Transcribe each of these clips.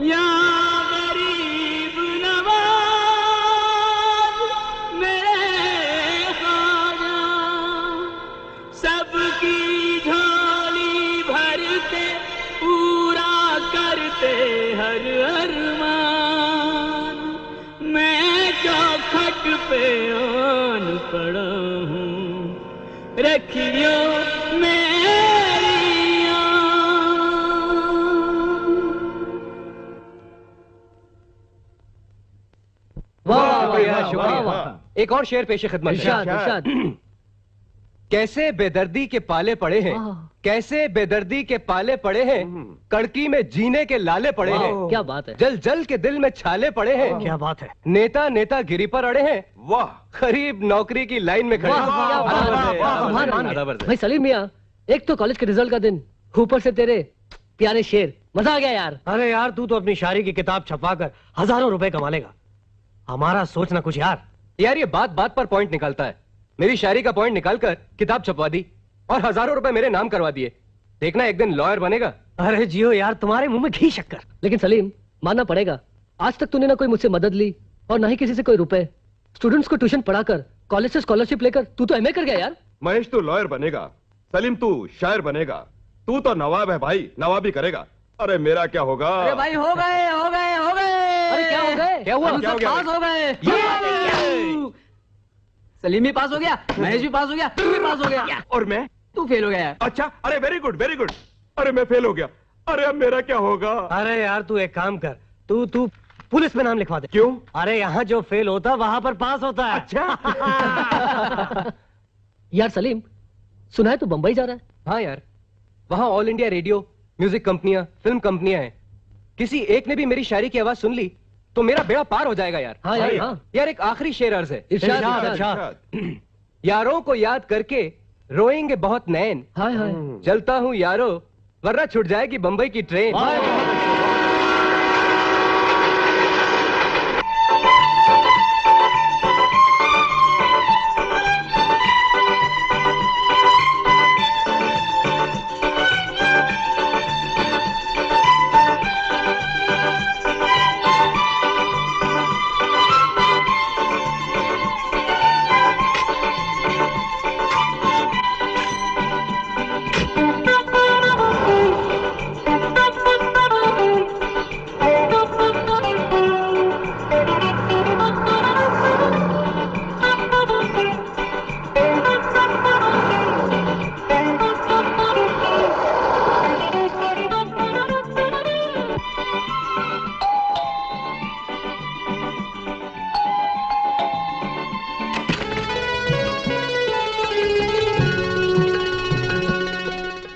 या गरीब नवाज मेरे ख्वाजा, सबकी झोली भरते पूरा करते हर अरमान। मैं चौखट पे आन पड़ा हूँ, रखियो एक और शेर पेशे खिदमत। इरशाद। कैसे बेदर्दी के पाले पड़े हैं, कैसे बेदर्दी के पाले पड़े हैं, कड़की में जीने के लाले पड़े हैं। क्या बात है। जल जल के दिल में छाले पड़े हैं। क्या बात है। नेता नेता गिरी पर अड़े हैं। वाह। गरीब नौकरी की लाइन में खड़े हैं। भाई सलीम मियां, एक तो कॉलेज के रिजल्ट का दिन, ऊपर से तेरे प्यारे शेर, मजा आ गया यार। अरे यार तू तो अपनी शायरी की किताब छपवाकर हजारों रुपए कमा लेगा, हमारा सोचना कुछ यार। यार ये बात बात पर पॉइंट निकालता है। मेरी शायरी का पॉइंट निकालकर किताब छपवा दी और हजारों रुपए मेरे नाम करवा दिए। देखना एक दिन लॉयर बनेगा। अरे जियो यार, तुम्हारे मुंह में घी शक्कर। लेकिन सलीम मानना पड़ेगा, आज तक तूने ना कोई मुझसे मदद ली और ना ही किसी से कोई रुपए। स्टूडेंट्स को ट्यूशन पढ़ाकर, कॉलेज से स्कॉलरशिप लेकर तू तो एमए कर गया यार। महेश तू लॉयर बनेगा, सलीम तू शायर बनेगा, तू तो नवाब है भाई, नवाबी करेगा। अरे मेरा क्या होगा? अरे भाई हो गए हो गए हो गए। अरे क्या हो गए? क्या हुआ? पास हो गए। सलीम भी पास हो गया, महेश भी पास हो गया, तू भी पास हो गया और मैं? तू फेल हो गया। अच्छा, अरे वेरी गुड वेरी गुड। अरे मैं फेल हो गया, अरे अब मेरा क्या होगा? अरे यार तू एक काम कर, तू पुलिस में नाम लिखवा दे। क्यों? अरे यहाँ जो फेल होता वहां पर पास होता है। अच्छा। यार सलीम, सुना है तू बंबई जा रहा है? हाँ यार, वहाँ ऑल इंडिया रेडियो, म्यूजिक कंपनियां, फिल्म कंपनियां हैं। किसी एक ने भी मेरी शायरी की आवाज सुन ली तो मेरा बेड़ा पार हो जाएगा यार। हाँ यार, हाँ। यार एक आखिरी शेर अर्ज है। इरशाद। यारों को याद करके रोएंगे बहुत नैन। हाय हाय। जलता हूँ यारो, वरना छूट जाएगी बंबई की ट्रेन।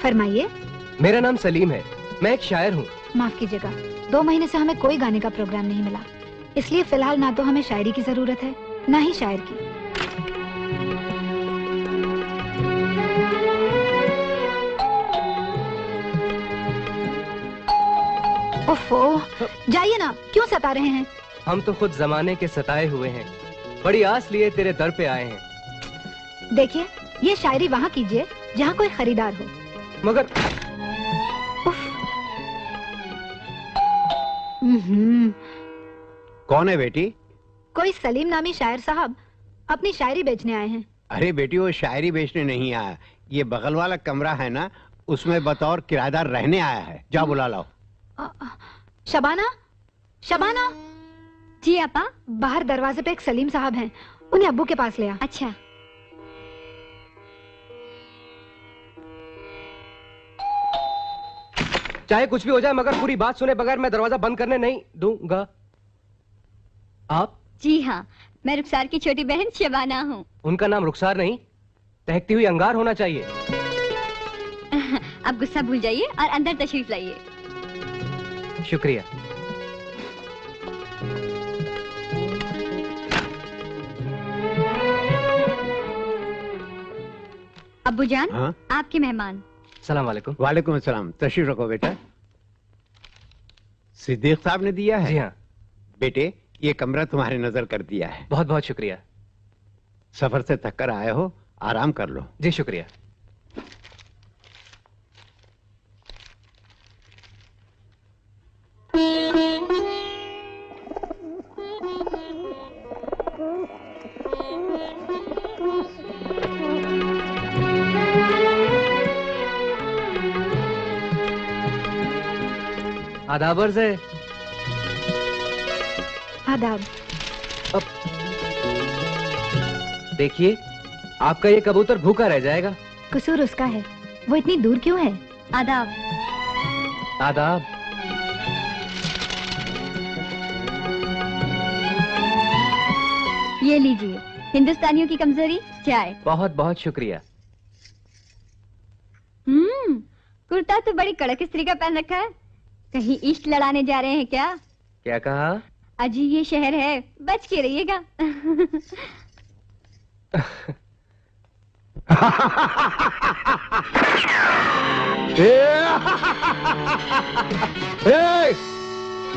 फरमाइए। मेरा नाम सलीम है, मैं एक शायर हूँ। माफ कीजिएगा, 2 महीने से हमें कोई गाने का प्रोग्राम नहीं मिला, इसलिए फिलहाल ना तो हमें शायरी की जरूरत है ना ही शायर की। ओफो, जाइए ना, क्यों सता रहे हैं? हम तो खुद जमाने के सताए हुए हैं, बड़ी आस लिए तेरे दर पे आए हैं। देखिए, ये शायरी वहाँ कीजिए जहाँ कोई खरीदार हो। मगर कौन है बेटी? कोई सलीम नामी शायर साहब अपनी शायरी बेचने आए हैं। अरे बेटी वो शायरी बेचने नहीं आया, ये बगल वाला कमरा है ना, उसमें बतौर किराएदार रहने आया है। जा बुला लाओ। शबाना, शबाना। जी आपा। बाहर दरवाजे पे एक सलीम साहब हैं, उन्हें अब्बू के पास ले आ। अच्छा। चाहे कुछ भी हो जाए मगर पूरी बात सुने बगैर मैं दरवाजा बंद करने नहीं दूंगा। आप? जी हाँ, मैं रुखसार की छोटी बहन शबाना हूँ। उनका नाम रुखसार नहीं, दहकती हुई अंगार होना चाहिए। अब गुस्सा भूल जाइए और अंदर तशरीफ लाइए। शुक्रिया। अब्बूजान, हाँ? आपके मेहमान। सलाम वालेकुम। वालेकुम अस्सलाम। तशरीफ रखो बेटा। सिद्दीक साहब ने दिया है? जी हाँ। बेटे ये कमरा तुम्हारे नजर कर दिया है। बहुत बहुत शुक्रिया। सफर से थक कर आए हो, आराम कर लो। जी शुक्रिया। आदाबर से। आदाब। देखिए, आपका ये कबूतर भूखा रह जाएगा। कसूर उसका है, वो इतनी दूर क्यों है? आदाब। आदाब। ये लीजिए, हिंदुस्तानियों की कमजोरी चाय। बहुत बहुत शुक्रिया। कुर्ता तो बड़ी कड़क स्त्री का पहन रखा है। कहीं इश्क लड़ाने जा रहे हैं क्या? क्या कहा? अजी ये शहर है, बच के रहिएगा।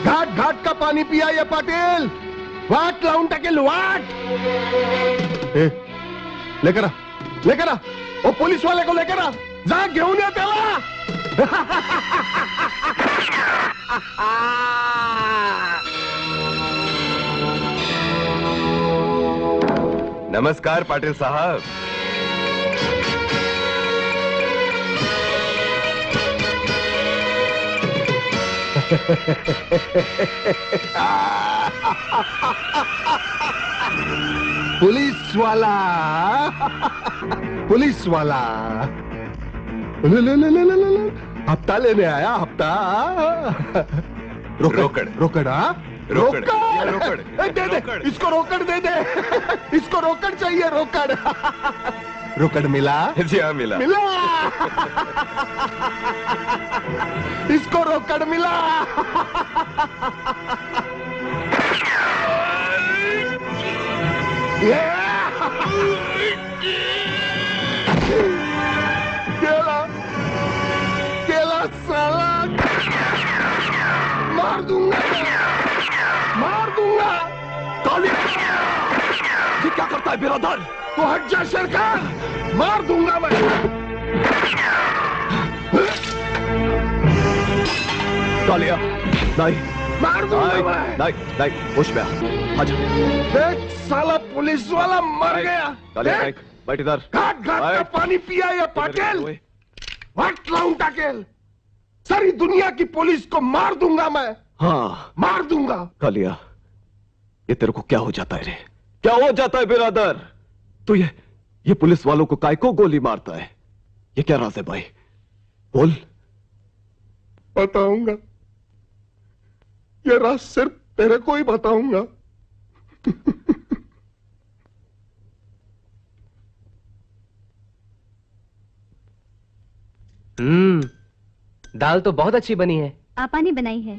घाट घाट का पानी पिया ये पाटिल। वाट लाऊं टकेल वाट। लेकर आ वो पुलिस वाले को लेकर आ। जा घेऊन या त्याला। नमस्कार पाटिल साहब। पुलिस वाला ले हफ्ता लेने आया। हफ्ता रोकड़ रोकड़ रोकड़ दे इसको रोकड़ दे इसको रोकड़ चाहिए। रोकड़ मिला? जी हाँ मिला। इसको रोकड़ मिला। केला साला मार दूंगा। ये क्या करता है बिरादर? तो हट जा शेरखान, मार दूंगा मैं। कालिया नहीं, मार दूंगा मैं। नहीं होश में आ जा। देख साला पुलिस वाला मर गया। कालिया बैठ इधर। घाट घाट का पानी पिया ये पाटिल। व्हाट लाऊं टाकेल? सारी दुनिया की पुलिस को मार दूंगा मैं। हाँ मार दूंगा। कालिया ये तेरे को क्या हो जाता है रे? क्या हो जाता है बिरादर? तो ये पुलिस वालों को काय को गोली मारता है? ये क्या राज है भाई? बोल। बताऊंगा, ये राज सिर्फ तेरे को ही बताऊंगा। दाल तो बहुत अच्छी बनी है। आपा ने बनाई है।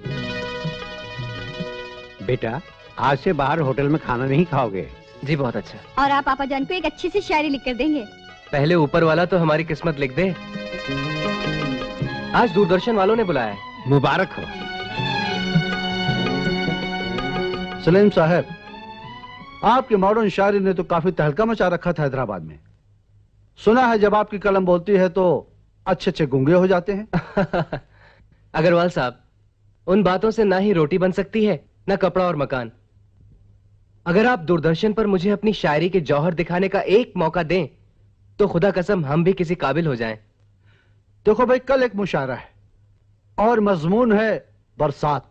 बेटा आज से बाहर होटल में खाना नहीं खाओगे? जी बहुत अच्छा। और आप पापा जान को एक अच्छी सी शायरी लिख कर देंगे। पहले ऊपर वाला तो हमारी किस्मत लिख दे। आज दूरदर्शन वालों ने बुलाया है। मुबारक हो। सलीम साहब, आपकी मॉडर्न शायरी ने तो काफी तहलका मचा रखा था हैदराबाद में। सुना है जब आपकी कलम बोलती है तो अच्छे अच्छे गूंगे हो जाते हैं। अग्रवाल साहब, उन बातों से ना ही रोटी बन सकती है ना कपड़ा और मकान। अगर आप दूरदर्शन पर मुझे अपनी शायरी के जौहर दिखाने का एक मौका दें तो खुदा कसम हम भी किसी काबिल हो जाएं। देखो भाई, कल एक मुशायरा है और मजमून है बरसात।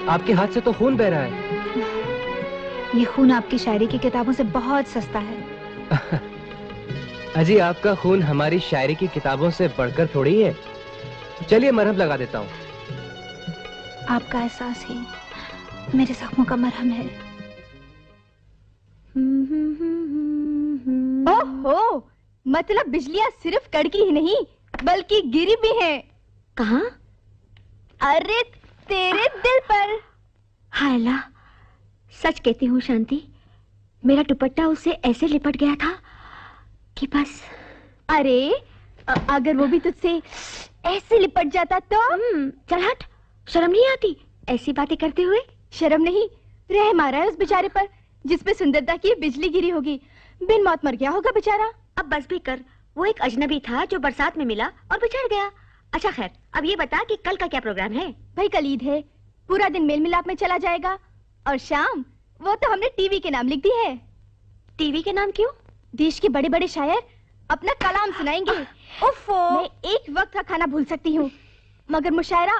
आपके हाथ से तो खून बह रहा है। ये खून आपकी शायरी की किताबों से बहुत सस्ता है। अजी, आपका खून हमारी शायरी की किताबों से बढ़कर थोड़ी है। चलिए मरहम लगा देता हूँ। आपका एहसास ही मेरे जख्मों का मरहम है। ओहो, मतलब बिजलियाँ सिर्फ कड़की ही नहीं बल्कि गिरी भी हैं। कहाँ? अरे तेरे दिल पर। हाय अल्लाह, सच कहती हूँ शांति, मेरा दुपट्टा उससे ऐसे लिपट गया था कि बस। अरे अगर वो भी तुझसे ऐसे लिपट जाता तो? चल हट, शर्म नहीं आती ऐसी बातें करते हुए? शर्म नहीं, रहम आ रहा है उस बेचारे पर जिसपे सुंदरता की बिजली गिरी होगी। बिन मौत मर गया होगा बेचारा। अब बस भी कर, वो एक अजनबी था जो बरसात में मिला और बिछड़ गया। अच्छा खैर, अब ये बता कि कल का क्या प्रोग्राम है? भाई कल ईद है, पूरा दिन मेल मिलाप में चला जाएगा और शाम वो तो हमने टीवी के नाम लिख दी है। टीवी के नाम क्यों? देश के बड़े बड़े शायर अपना कलाम सुनाएंगे। ओफो, मैं एक वक्त का खाना भूल सकती हूँ मगर मुशायरा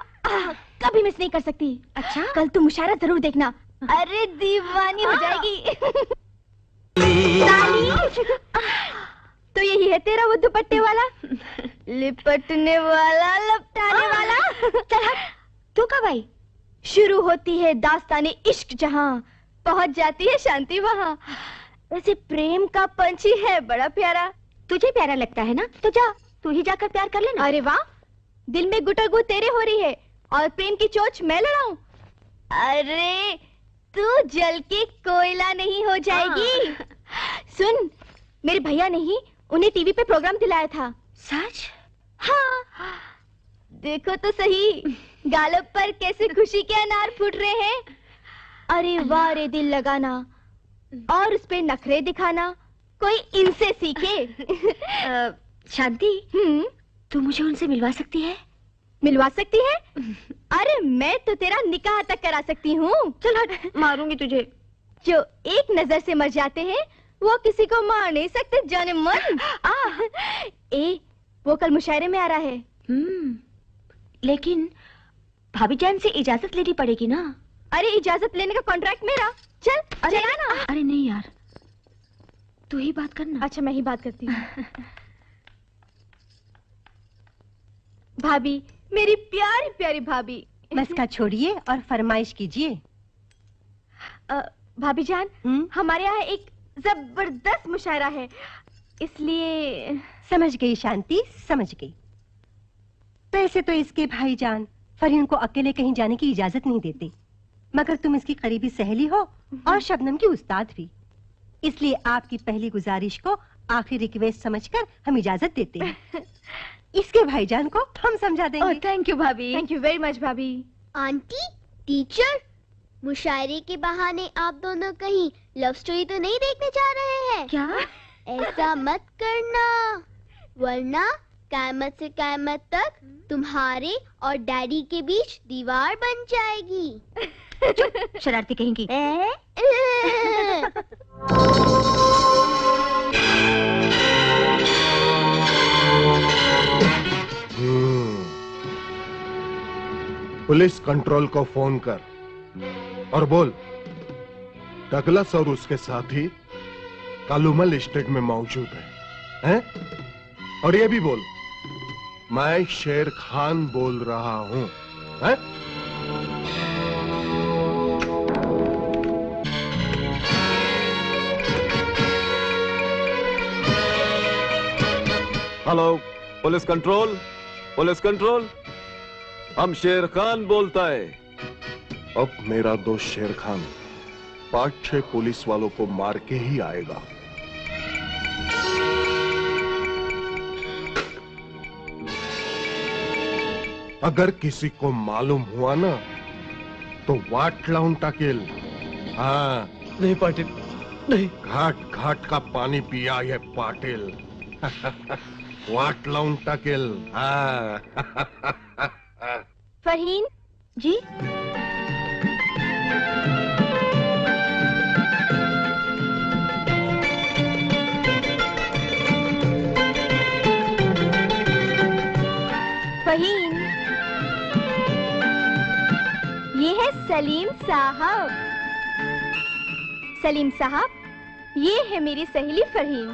कभी मिस नहीं कर सकती। अच्छा, कल तू मुशायरा जरूर देखना। अरे दीवानी हो जाएगी। तो यही है तेरा वो दुपट्टे वाला, लिपटने वाला, लपटाने वाला। चल तू कब आई? शुरू होती है दास्ताने इश्क जहाँ, पहुंच जाती है शांति वहाँ। वैसे प्रेम का पंछी है बड़ा प्यारा। तुझे प्यारा लगता है ना, तो जा तू ही जाकर प्यार कर लेना। अरे वाह, दिल में गुटरगु तेरे हो रही है और प्रेम की चोच मैं लड़ाऊं। अरे तू जल के कोयला नहीं हो जाएगी। सुन, मेरे भैया ने ही उन्हें टीवी पे प्रोग्राम दिलाया था। सच? हाँ, देखो तो सही, गालों पर कैसे खुशी के अनार फूट रहे हैं। अरे वाह रे दिल लगाना और उस पे नखरे दिखाना, कोई इनसे सीखे। शांति, तू मुझे उनसे मिलवा सकती है? मिलवा सकती है? अरे मैं तो तेरा निकाह तक करा सकती हूँ। चल हट, मारूंगी तुझे। जो एक नजर से मर जाते हैं वो किसी को मार नहीं सकते जाने मन। वो कल मुशायरे में आ रहा है। लेकिन भाभी जान से इजाजत लेनी पड़ेगी ना। अरे इजाजत लेने का कॉन्ट्रैक्ट मेरा। चल चला ना। अरे नहीं यार, तू ही बात करना। अच्छा मैं ही बात करती हूँ। भाभी, मेरी प्यारी प्यारी भाभी। मस्का छोड़िए और फरमाइश कीजिए। भाभी जान, हमारे यहाँ एक जबरदस्त मुशायरा है, इसलिए। समझ गई शांति, समझ गई। वैसे तो इसके भाईजान फरीन को अकेले कहीं जाने की इजाजत नहीं देते, मगर तुम इसकी करीबी सहेली हो और शबनम की उस्ताद भी, इसलिए आपकी पहली गुजारिश को आखिरी रिक्वेस्ट समझकर हम इजाजत देते हैं। इसके भाईजान को हम समझा देंगे। थैंक यू भाभी। थैंक यू वेरी मच भाभी। आंटी, टीचर, मुशायरे के बहाने आप दोनों कहीं लव स्टोरी तो नहीं देखने जा रहे हैं? क्या? ऐसा मत करना, वरना क़यामत से क़यामत तक तुम्हारे और डैडी के बीच दीवार बन जाएगी। चुप, शरारती कहेंगी। पुलिस कंट्रोल को फोन कर और बोल डगलस और उसके साथी कालूमल एस्टेट में मौजूद हैं? और ये भी बोल मैं शेर खान बोल रहा हूं। हैं? Hello police control, police control, हम शेर खान बोलता है। अब मेरा दोस्त शेर खान 5-6 पुलिस वालों को मार के ही आएगा। अगर किसी को मालूम हुआ ना तो वाट लाऊं टाकिल। हाँ नहीं पाटिल, नहीं। घाट घाट का पानी पिया ये पाटिल। वाट लाऊं टाकिल। हाँ। फरहीन जी, फहीम, ये है सलीम साहब। सलीम साहब, ये है मेरी सहेली फरहीन।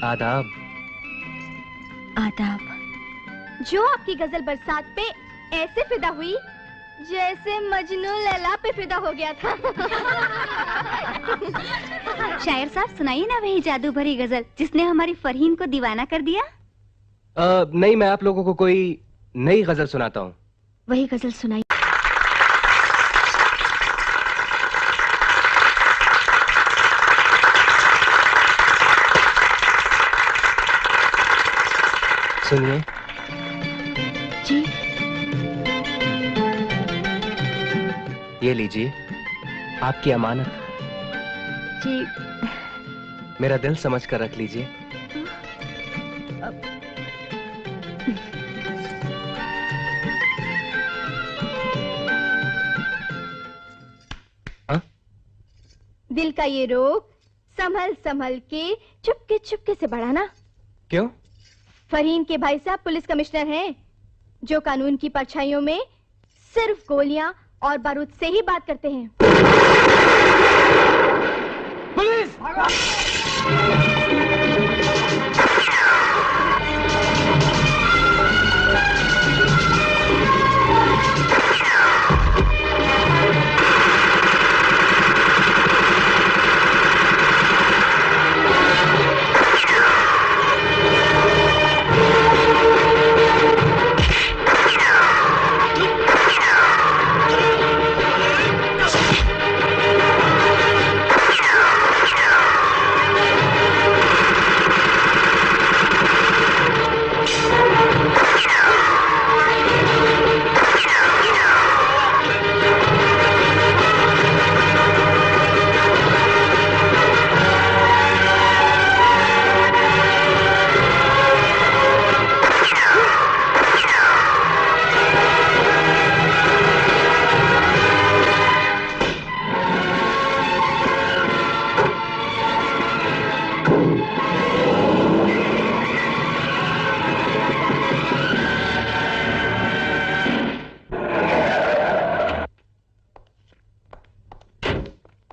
आदाब। आदाब। जो आपकी गजल बरसात पे ऐसे फिदा हुई जैसे मजनू लैला पे फिदा हो गया था। शायर साहब, सुनाइए ना वही जादू भरी गजल जिसने हमारी फरहीन को दीवाना कर दिया। नहीं, मैं आप लोगों को कोई नई गजल सुनाता हूँ। वही गजल सुनाइए। सुनिए। जी। ये लीजिए आपकी अमानत। जी। मेरा दिल समझ कर रख लीजिए। दिल का ये रोग संभल संभल के चुपके से बढ़ाना। क्यों? फरहीन के भाई साहब पुलिस कमिश्नर हैं, जो कानून की परछाइयों में सिर्फ गोलियां और बारूद से ही बात करते हैं। पुलिस!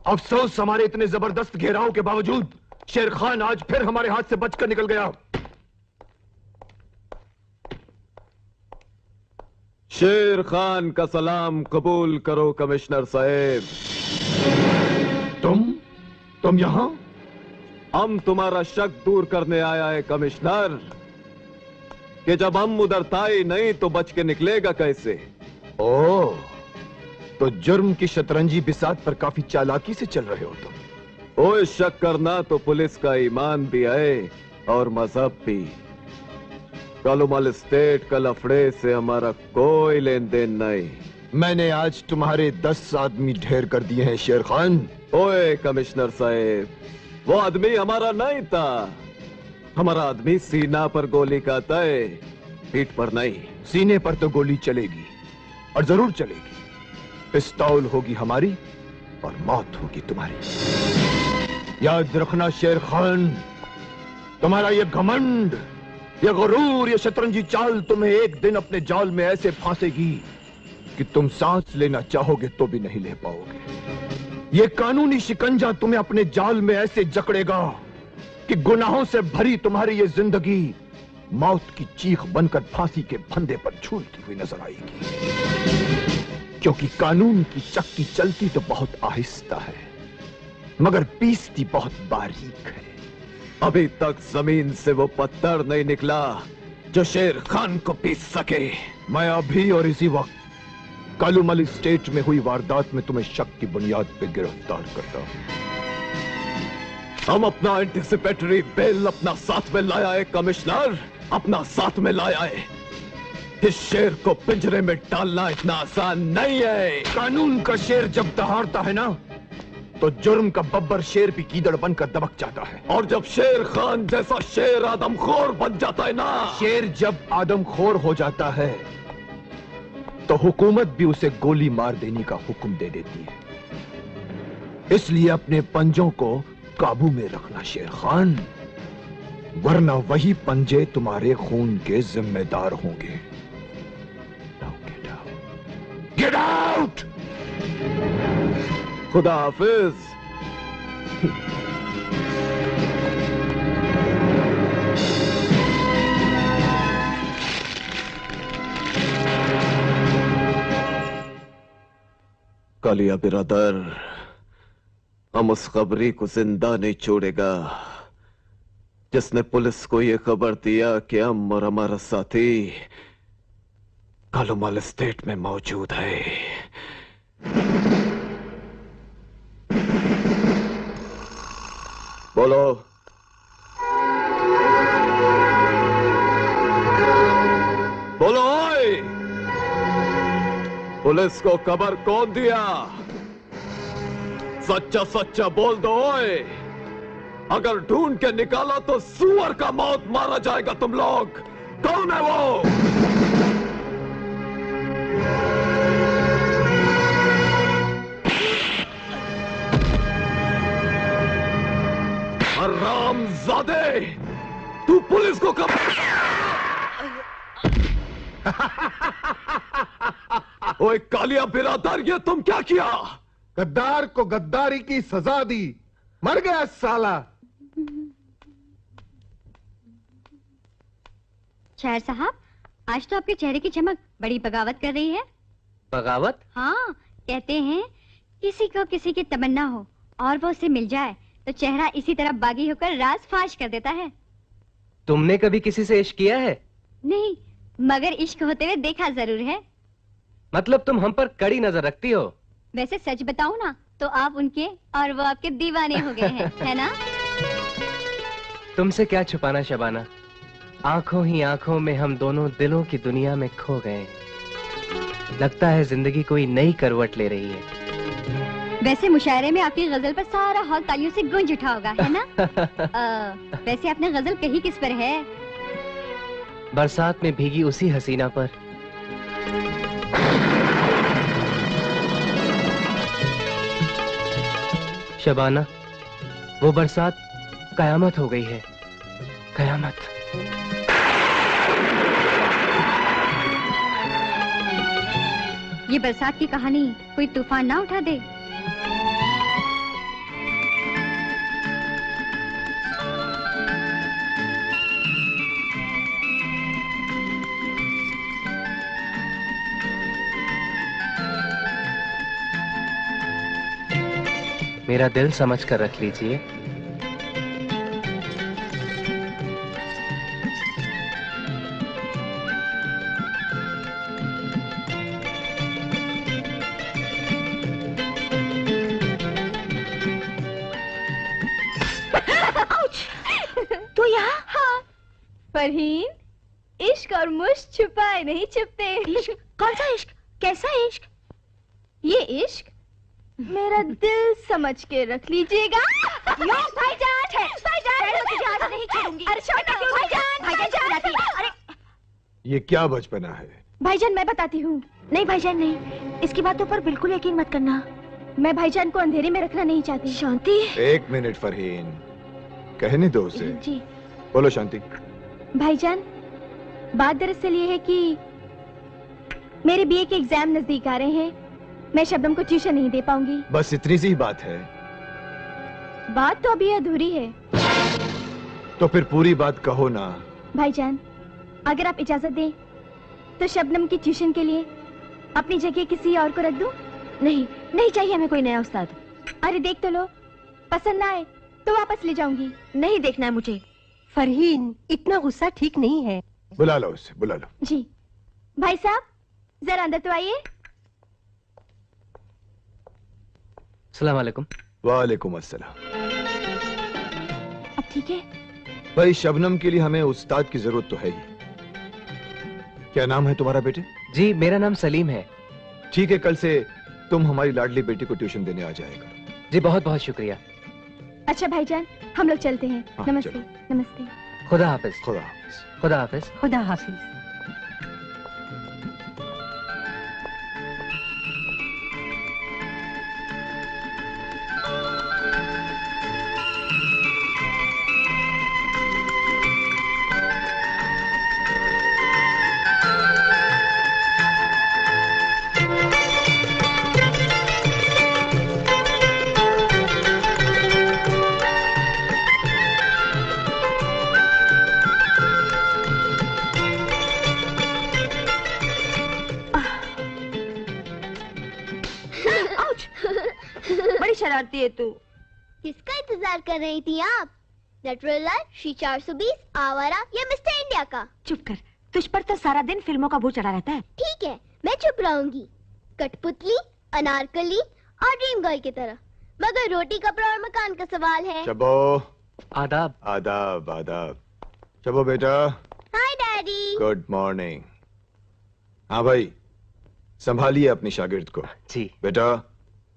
अफसोस, हमारे इतने जबरदस्त घेराव के बावजूद शेर खान आज फिर हमारे हाथ से बचकर निकल गया। शेर खान का सलाम कबूल करो कमिश्नर साहब। तुम यहां? हम तुम्हारा शक दूर करने आया है कमिश्नर, कि जब हम उधर ताई नहीं तो बच के निकलेगा कैसे? ओह, तो जुर्म की शतरंजी बिसात पर काफी चालाकी से चल रहे हो तुम। ओए, शक करना तो पुलिस का ईमान भी है और मजहब भी। कालूमल स्टेट का लफड़े से हमारा कोई लेन देन नहीं। मैंने आज तुम्हारे 10 आदमी ढेर कर दिए हैं शेर खान। ओए कमिश्नर साहब, वो आदमी हमारा नहीं था। हमारा आदमी सीना पर गोली खाता है, पीठ पर नहीं। सीने पर तो गोली चलेगी और जरूर चलेगी। पिस्तौल होगी हमारी और मौत होगी तुम्हारी। याद रखना शेर खान, तुम्हारा ये घमंड, ये गुरूर, ये शतरंजी चाल तुम्हें एक दिन अपने जाल में ऐसे फांसेगी कि तुम सांस लेना चाहोगे तो भी नहीं ले पाओगे। ये कानूनी शिकंजा तुम्हें अपने जाल में ऐसे जकड़ेगा कि गुनाहों से भरी तुम्हारी ये जिंदगी मौत की चीख बनकर फांसी के फंदे पर झूलती हुई नजर आएगी। क्योंकि कानून की चक्की चलती तो बहुत आहिस्ता है, मगर पीसती बहुत बारीक है। अभी तक जमीन से वो पत्थर नहीं निकला जो शेर खान को पीस सके। मैं अभी और इसी वक्त कालूमल स्टेट में हुई वारदात में तुम्हें शक की बुनियाद पर गिरफ्तार करता हूं। हम अपना एंटिसिपेटरी बेल अपना साथ में लाया है कमिश्नर, अपना साथ में लाया है। इस शेर को पिंजरे में डालना इतना आसान नहीं है। कानून का शेर जब दहाड़ता है ना, तो जुर्म का बब्बर शेर भी कीदड़ बनकर दबक जाता है। और जब शेर खान जैसा शेर आदमखोर बन जाता है ना, शेर जब आदमखोर हो जाता है तो हुकूमत भी उसे गोली मार देने का हुक्म दे देती है। इसलिए अपने पंजों को काबू में रखना शेर खान, वरना वही पंजे तुम्हारे खून के जिम्मेदार होंगे। Get out. खुदा हाफिज। कालिया बिरादर, हम उस खबरी को जिंदा नहीं छोड़ेगा जिसने पुलिस को यह खबर दिया कि हम और हमारा साथी कालूमल स्टेट में मौजूद है। बोलो। बोलो ओए, पुलिस को खबर कौन दिया? सच्चा सच्चा बोल दो ओए। अगर ढूंढ के निकाला तो सुअर का मौत मारा जाएगा तुम लोग। कौन है वो? हरामजादे, तू पुलिस को कब ओए कालिया बिरादर, ये तुम क्या किया? गद्दार को गद्दारी की सजा दी, मर गया साला। शायर साहब, आज तो आपके चेहरे की चमक बड़ी बगावत कर रही है। बगावत? हाँ, कहते हैं किसी को किसी की तमन्ना हो और वो उसे मिल जाए तो चेहरा इसी तरह बागी होकर राज फाश कर देता है। तुमने कभी किसी से इश्क किया है? नहीं, मगर इश्क होते हुए देखा जरूर है। मतलब तुम हम पर कड़ी नजर रखती हो। वैसे सच बताऊं ना तो आप उनके और वो आपके दीवाने हो गए हैं, है ना? तुमसे क्या छुपाना शबाना, आंखों ही आंखों में हम दोनों दिलों की दुनिया में खो गए। लगता है जिंदगी कोई नई करवट ले रही है। वैसे मुशायरे में आपकी गजल पर सारा हॉल तालियों से गूंज उठा होगा, है ना? वैसे आपने गजल कही किस पर है? बरसात में भीगी उसी हसीना पर। शबाना, वो बरसात कयामत हो गई है, कयामत। ये बरसात की कहानी कोई तूफान ना उठा दे। मेरा दिल समझ कर रख लीजिए। तू यहाँ? हाँ। फरहीन, इश्क और मुश्क छुपाए नहीं छुपते। इश्क? कौन सा इश्क? कैसा इश्क? ये इश्क मेरा दिल समझ के रख लीजिएगा। भाईजान, भाईजान, नहीं छोड़ूंगी। अरे अरे ये क्या बचपना है? भाईजान मैं बताती हूँ। नहीं भाईजान नहीं, इसकी बातों पर बिल्कुल यकीन मत करना। मैं भाईजान को अंधेरे में रखना नहीं चाहती। शांति, एक मिनट फरहीन, कहने दो उसे। जी बोलो शांति। भाईजान, बात दरअसल ये है कि मेरे बीए के एग्जाम नजदीक आ रहे हैं। मैं शबनम को ट्यूशन नहीं दे पाऊंगी। बस इतनी सी ही बात है? बात तो अभी अधूरी है। तो फिर पूरी बात कहो ना। भाईजान, अगर आप इजाजत दें तो शबनम की ट्यूशन के लिए अपनी जगह किसी और को रख दूं? नहीं, नहीं चाहिए हमें कोई नया उस्ताद। अरे देख तो लो, पसंद ना आए तो वापस ले जाऊंगी। नहीं देखना है मुझे। फरहीन, इतना गुस्सा ठीक नहीं है। बुला लो उसे, बुला लो। जी भाई साहब, जरा अंदर तो आइए। अस्सलाम वालेकुम। वालेकुम अस्सलाम। अब ठीक है? भाई शबनम के लिए हमें उस्ताद की जरूरत तो है ही। क्या नाम है तुम्हारा बेटे? जी मेरा नाम सलीम है। ठीक है, कल से तुम हमारी लाडली बेटी को ट्यूशन देने आ जाएगा। जी बहुत बहुत शुक्रिया। अच्छा भाईजान, हम लोग चलते हैं। हाँ, नमस्ते। चलो। नमस्ते। खुदा हाफिज। खुदा हाफिज। खुदा हाफिज। खुदा हाफिज। शरारती है तू। किसका इंतजार कर रही थी आप? नटवरलाल, श्री 420, आवारा या मिस्टर इंडिया का? चुप कर, तुझ पर तो सारा दिन फिल्मों का भूत चढ़ा रहता है। ठीक है, मैं चुप रहूंगी। कठपुतली, अनारकली और ड्रीम गर्ल की तरह। मगर रोटी, कपड़ा और मकान का सवाल है। शबो। आदाब। आदाब आदाब। शबो बेटा। हाय डैडी। Good morning. हाँ भाई, संभालिए अपनी शागिर्द को। जी बेटा,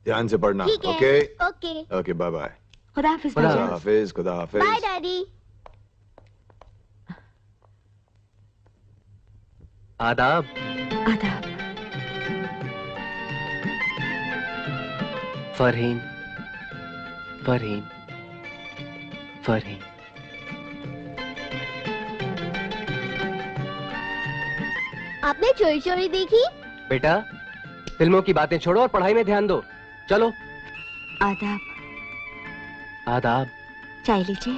ध्यान से पढ़ना। ठीक है। Okay okay. Okay, bye bye. खुदा हाफिज। खुदा हाफिज। खुदा हाफिज। Bye daddy. आदाब। आदाब। फरहीन, फरहीन, फरहीन। आपने चोरी चोरी देखी? बेटा, फिल्मों की बातें छोड़ो और पढ़ाई में ध्यान दो। चलो। आदाब। आदाब। चाय लीजिए।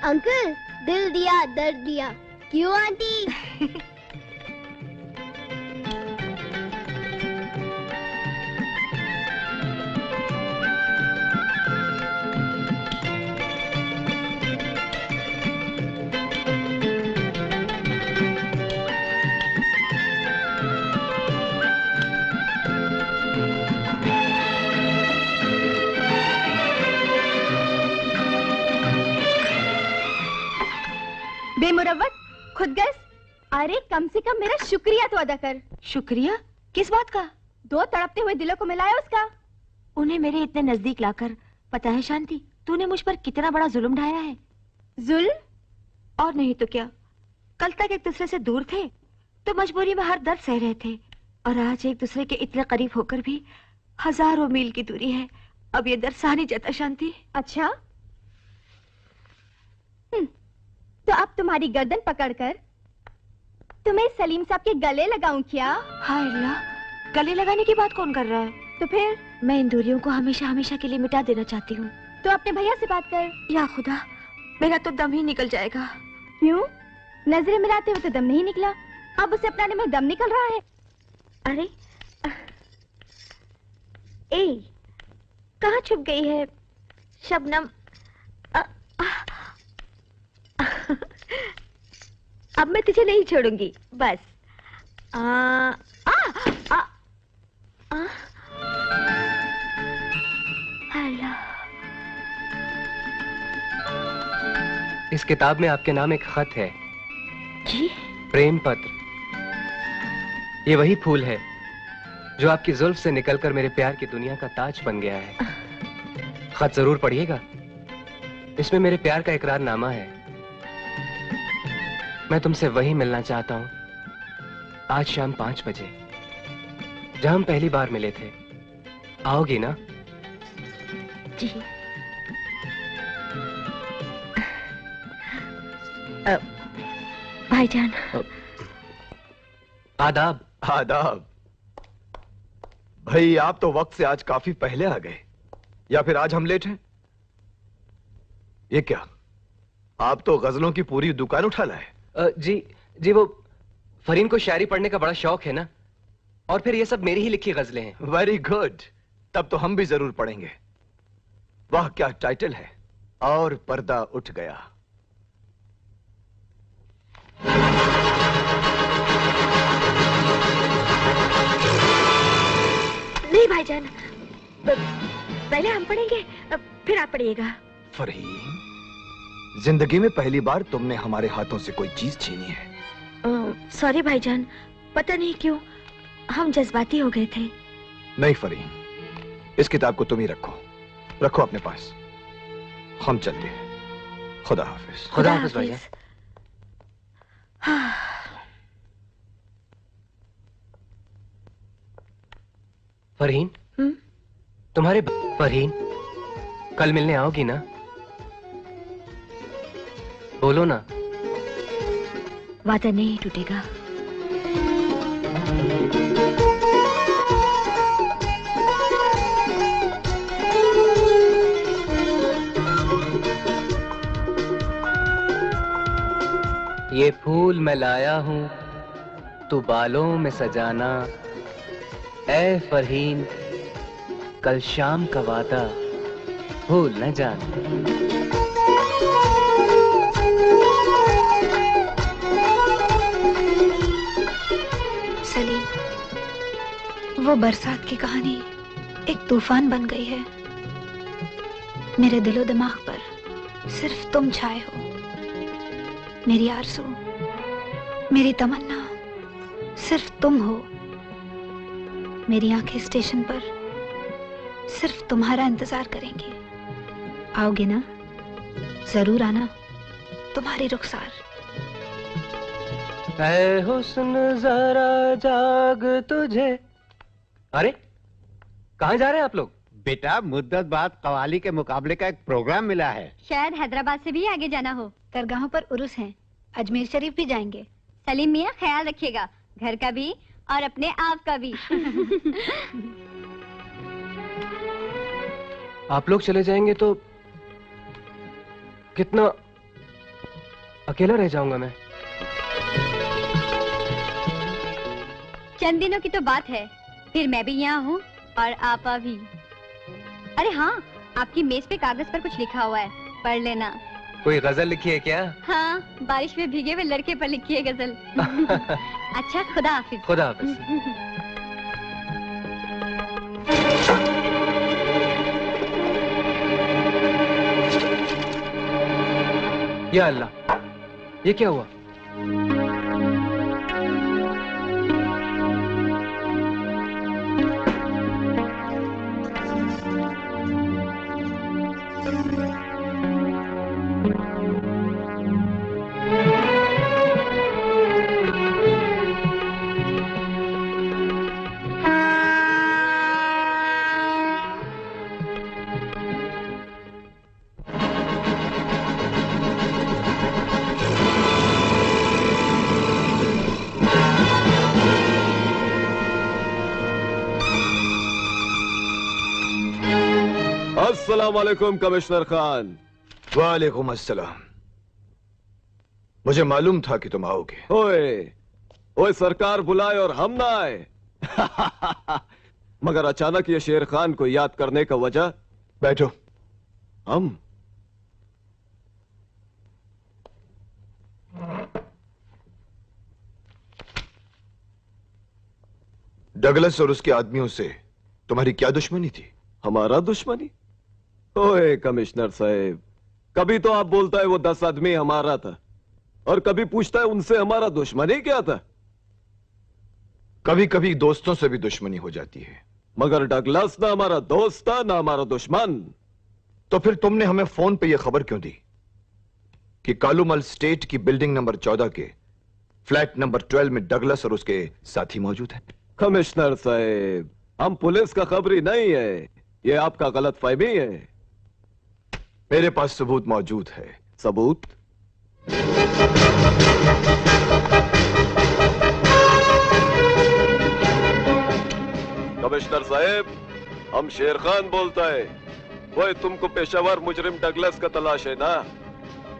अंकल, दिल दिया दर्द दिया। क्यों आंटी? बेमुरव्वत, खुदगर्ज। अरे कम से कम मेरा शुक्रिया तो अदा कर। शुक्रिया? किस बात का? दो तड़पते हुए दिलों को मिलाया उसका। उन्हें मेरे इतने नजदीक लाकर, पता है शांति, तूने मुझ पर कितना बड़ा जुल्म ढाया है। जुल्म? और नहीं तो क्या। कल तक एक दूसरे से दूर थे तो मजबूरी में हर दर्द सह रहे थे, और आज एक दूसरे के इतने करीब होकर भी हजारों मील की दूरी है। अब ये दर्द सहा नहीं जाता शांति। अच्छा, तो अब तुम्हारी गर्दन पकड़कर तुम्हें सलीम साहब के गले लगाऊं क्या? हाय अल्लाह, गले लगाने की बात कौन कर रहा है? तो फिर? मैं इन दूरियों को हमेशा हमेशा के लिए मिटा देना चाहती हूँ। तो अपने भैया से बात कर। या खुदा, मेरा तो दम ही निकल जाएगा। क्यों? नजरें मिलाते हुए तो दम नहीं निकला, अब उसे अपनाने में दम निकल रहा है। अरे ए, कहाँ छुप गई है शबनम? अब मैं तुझे नहीं छोड़ूंगी, बस। इस किताब में आपके नाम एक खत है। जी? प्रेम पत्र। ये वही फूल है जो आपकी जुल्फ से निकलकर मेरे प्यार की दुनिया का ताज बन गया है। खत जरूर पढ़िएगा, इसमें मेरे प्यार का इकरारनामा है। मैं तुमसे वही मिलना चाहता हूं, आज शाम 5 बजे, जहां हम पहली बार मिले थे। आओगी ना? जी। भाईजान। आदाब। आदाब। भाई, आप तो वक्त से आज काफी पहले आ गए, या फिर आज हम लेट हैं? ये क्या, आप तो गजलों की पूरी दुकान उठा लाए। जी, वो फरीन को शायरी पढ़ने का बड़ा शौक है ना, और फिर ये सब मेरी ही लिखी गजलें हैं। वेरी गुड, तब तो हम भी जरूर पढ़ेंगे। वाह, क्या टाइटल है, और पर्दा उठ गया। नहीं भाईजान, पहले हम पढ़ेंगे, फिर आप पढ़िएगा। फरहीन, जिंदगी में पहली बार तुमने हमारे हाथों से कोई चीज छीनी है। सॉरी भाईजान, पता नहीं क्यों हम जज्बाती हो गए थे। नहीं फरहीन, इस किताब को तुम ही रखो, रखो अपने पास। हम चलते हैं। खुदा हाफिज। खुदा हाफिज भाईजान। फरहीन, तुम्हारे फरहीन, कल मिलने आओगी ना? बोलो ना। वादा नहीं टूटेगा। ये फूल मैं लाया हूं तू बालों में सजाना, ऐ फरहीन कल शाम का वादा भूल न जाना। सलीम, वो बरसात की कहानी एक तूफान बन गई है। मेरे दिलो दिमाग पर सिर्फ तुम छाए हो। मेरी आरज़ू, मेरी तमन्ना सिर्फ तुम हो। मेरी आंखें स्टेशन पर सिर्फ तुम्हारा इंतजार करेंगी। आओगे ना? जरूर आना, तुम्हारी रुखसार। ऐ हुस्न जरा जाग तुझे। अरे कहाँ जा रहे हैं आप लोग? बेटा मुद्दत बाद कवाली के मुकाबले का एक प्रोग्राम मिला है। शायद हैदराबाद से भी आगे जाना हो। दरगाहों पर उर्स हैं, अजमेर शरीफ भी जाएंगे। सलीम मियाँ ख्याल रखिएगा, घर का भी और अपने आप का भी। आप लोग चले जाएंगे तो कितना अकेला रह जाऊंगा मैं। चंद दिनों की तो बात है, फिर मैं भी यहाँ हूँ और आपा भी। अरे हाँ, आपकी मेज पे कागज पर कुछ लिखा हुआ है, पढ़ लेना। कोई गजल लिखी है क्या? हाँ, बारिश में भीगे हुए लड़के पर लिखी है गजल। अच्छा, खुदा हाफिज। खुदा हाफिज। या अल्लाह, ये क्या हुआ? अस्सलाम वालेकुम कमिश्नर खान। वालेकुम अस्सलाम। मुझे मालूम था कि तुम आओगे। ओए ओए, सरकार बुलाए और हम ना आए। मगर अचानक ये शेर खान को याद करने का वजह? बैठो। हम डगलस और उसके आदमियों से तुम्हारी क्या दुश्मनी थी? हमारा दुश्मनी? ओए कमिश्नर साहब, कभी तो आप बोलता है वो 10 आदमी हमारा था, और कभी पूछता है उनसे हमारा दुश्मनी क्या था। कभी कभी दोस्तों से भी दुश्मनी हो जाती है। मगर डगलस ना हमारा दोस्त था ना हमारा दुश्मन। तो फिर तुमने हमें फोन पे यह खबर क्यों दी कि कालूमल स्टेट की बिल्डिंग नंबर 14 के फ्लैट नंबर 12 में डगलस और उसके साथी मौजूद हैं? कमिश्नर साहब, हम पुलिस का खबरी नहीं है, ये आपका गलत फहमी है। मेरे पास सबूत मौजूद है। सबूत? कमिश्नर साहब, हम शेर खान बोलता है। वो तुमको पेशावर मुजरिम डगलस का तलाश है ना?